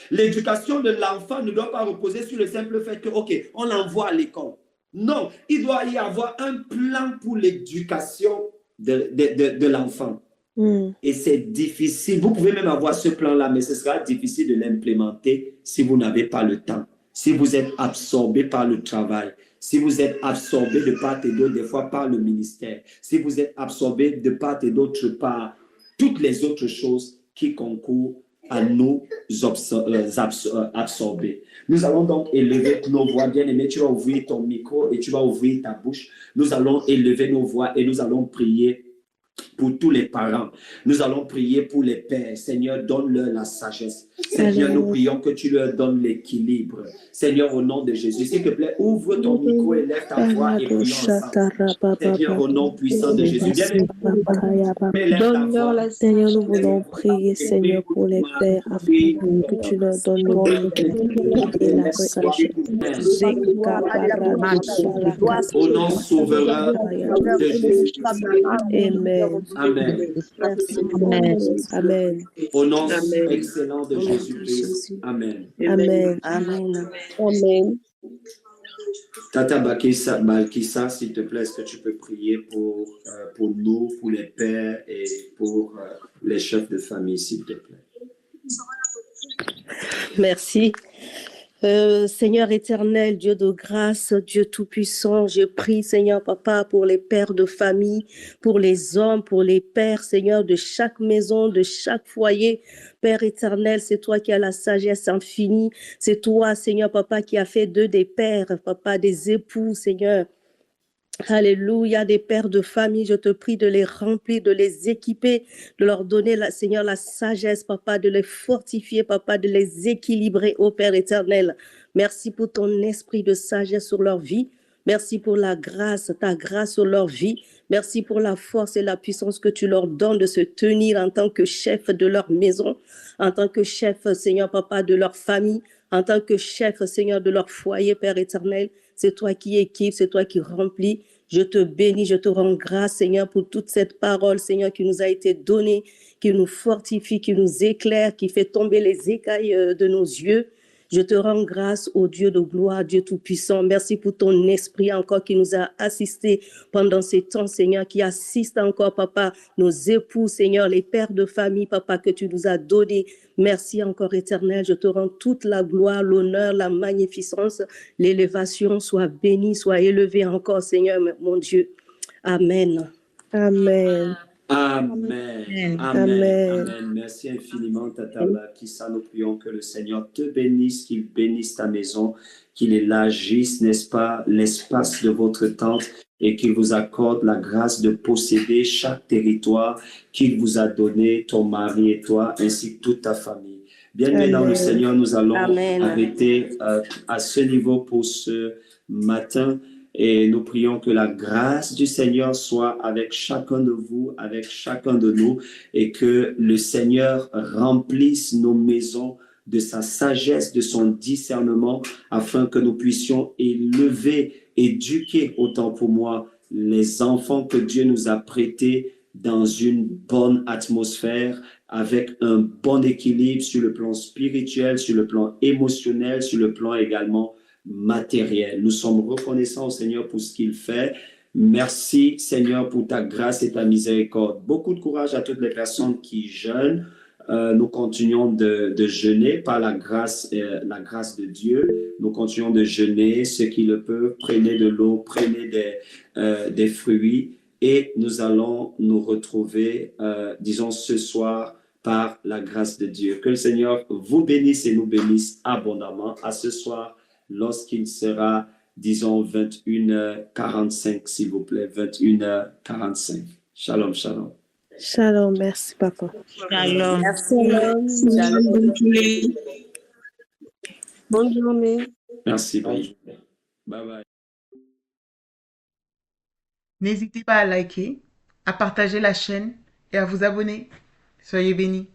L'éducation de l'enfant ne doit pas reposer sur le simple fait que, OK, on l'envoie à l'école. Non, il doit y avoir un plan pour l'éducation de l'enfant. Et c'est difficile. Vous pouvez même avoir ce plan-là, mais ce sera difficile de l'implémenter si vous n'avez pas le temps. Si vous êtes absorbé par le travail, si vous êtes absorbé de part et d'autre, des fois par le ministère, si vous êtes absorbé de part et d'autre par toutes les autres choses qui concourent à nous absorber. Nous allons donc élever nos voix. Bien-aimé, tu vas ouvrir ton micro et tu vas ouvrir ta bouche. Nous allons élever nos voix et nous allons prier pour tous les parents. Nous allons prier pour les pères. Seigneur, donne-leur la sagesse. Seigneur, nous prions que tu leur donnes l'équilibre. Seigneur, au nom de Jésus, s'il te plaît, ouvre ton micro et lève ta voix et prions ensemble. Seigneur, au nom puissant de Jésus, Seigneur, nous voulons prier, Seigneur, pour les pères, afin que tu leur donnes l'équilibre et la sagesse. Au nom souverain de Jésus. Amen. Amen. Amen. Amen. Au nom excellent de Jésus-Christ. Amen. Amen. Amen. Amen. Tata Balkissa, s'il te plaît, est-ce que tu peux prier pour nous, pour les pères et pour les chefs de famille, s'il te plaît? Merci. Seigneur éternel, Dieu de grâce, Dieu tout-puissant, je prie, Seigneur Papa, pour les pères de famille, pour les hommes, pour les pères, Seigneur, de chaque maison, de chaque foyer. Père éternel, c'est toi qui as la sagesse infinie. C'est toi, Seigneur Papa, qui as fait d'eux des pères, Papa, des époux, Seigneur. Alléluia, des pères de famille, je te prie de les remplir, de les équiper, de leur donner, Seigneur, la sagesse, Papa, de les fortifier, Papa, de les équilibrer, ô Père éternel. Merci pour ton esprit de sagesse sur leur vie. Merci pour la grâce, ta grâce sur leur vie. Merci pour la force et la puissance que tu leur donnes de se tenir en tant que chef de leur maison, en tant que chef, Seigneur, Papa, de leur famille, en tant que chef, Seigneur, de leur foyer, Père éternel. C'est toi qui équipe, c'est toi qui remplis. Je te bénis, je te rends grâce, Seigneur, pour toute cette parole, Seigneur, qui nous a été donnée, qui nous fortifie, qui nous éclaire, qui fait tomber les écailles de nos yeux. Je te rends grâce au Dieu de gloire, Dieu Tout-Puissant. Merci pour ton esprit encore qui nous a assistés pendant ces temps, Seigneur, qui assiste encore, Papa, nos époux, Seigneur, les pères de famille, Papa, que tu nous as donnés. Merci encore, Éternel. Je te rends toute la gloire, l'honneur, la magnificence, l'élévation. Soit bénie, soit élevée encore, Seigneur, mon Dieu. Amen. Amen. Amen. Amen. Amen. Amen. Merci infiniment, Tata Bakissa. Nous prions que le Seigneur te bénisse, qu'il bénisse ta maison, qu'il élargisse, n'est-ce pas, l'espace de votre tente et qu'il vous accorde la grâce de posséder chaque territoire qu'il vous a donné, ton mari et toi, ainsi que toute ta famille. Bien-aimés dans le Seigneur, nous allons arrêter à ce niveau pour ce matin. Et nous prions que la grâce du Seigneur soit avec chacun de vous, avec chacun de nous, et que le Seigneur remplisse nos maisons de sa sagesse, de son discernement, afin que nous puissions élever, éduquer, autant pour moi, les enfants que Dieu nous a prêtés dans une bonne atmosphère, avec un bon équilibre sur le plan spirituel, sur le plan émotionnel, sur le plan également matériel. Nous sommes reconnaissants au Seigneur pour ce qu'il fait. Merci Seigneur pour ta grâce et ta miséricorde. Beaucoup de courage à toutes les personnes qui jeûnent. Nous continuons de jeûner par la grâce de Dieu. Nous continuons de jeûner. Ceux qui le peuvent, prenez de l'eau, prenez des fruits et nous allons nous retrouver, disons, ce soir par la grâce de Dieu. Que le Seigneur vous bénisse et nous bénisse abondamment. À ce soir, lorsqu'il sera, disons, 21h45, s'il vous plaît, 21h45. Shalom, shalom. Shalom, merci, Papa. Shalom. Shalom. Bonne journée. Merci, bye. Bye bye. N'hésitez pas à liker, à partager la chaîne et à vous abonner. Soyez bénis.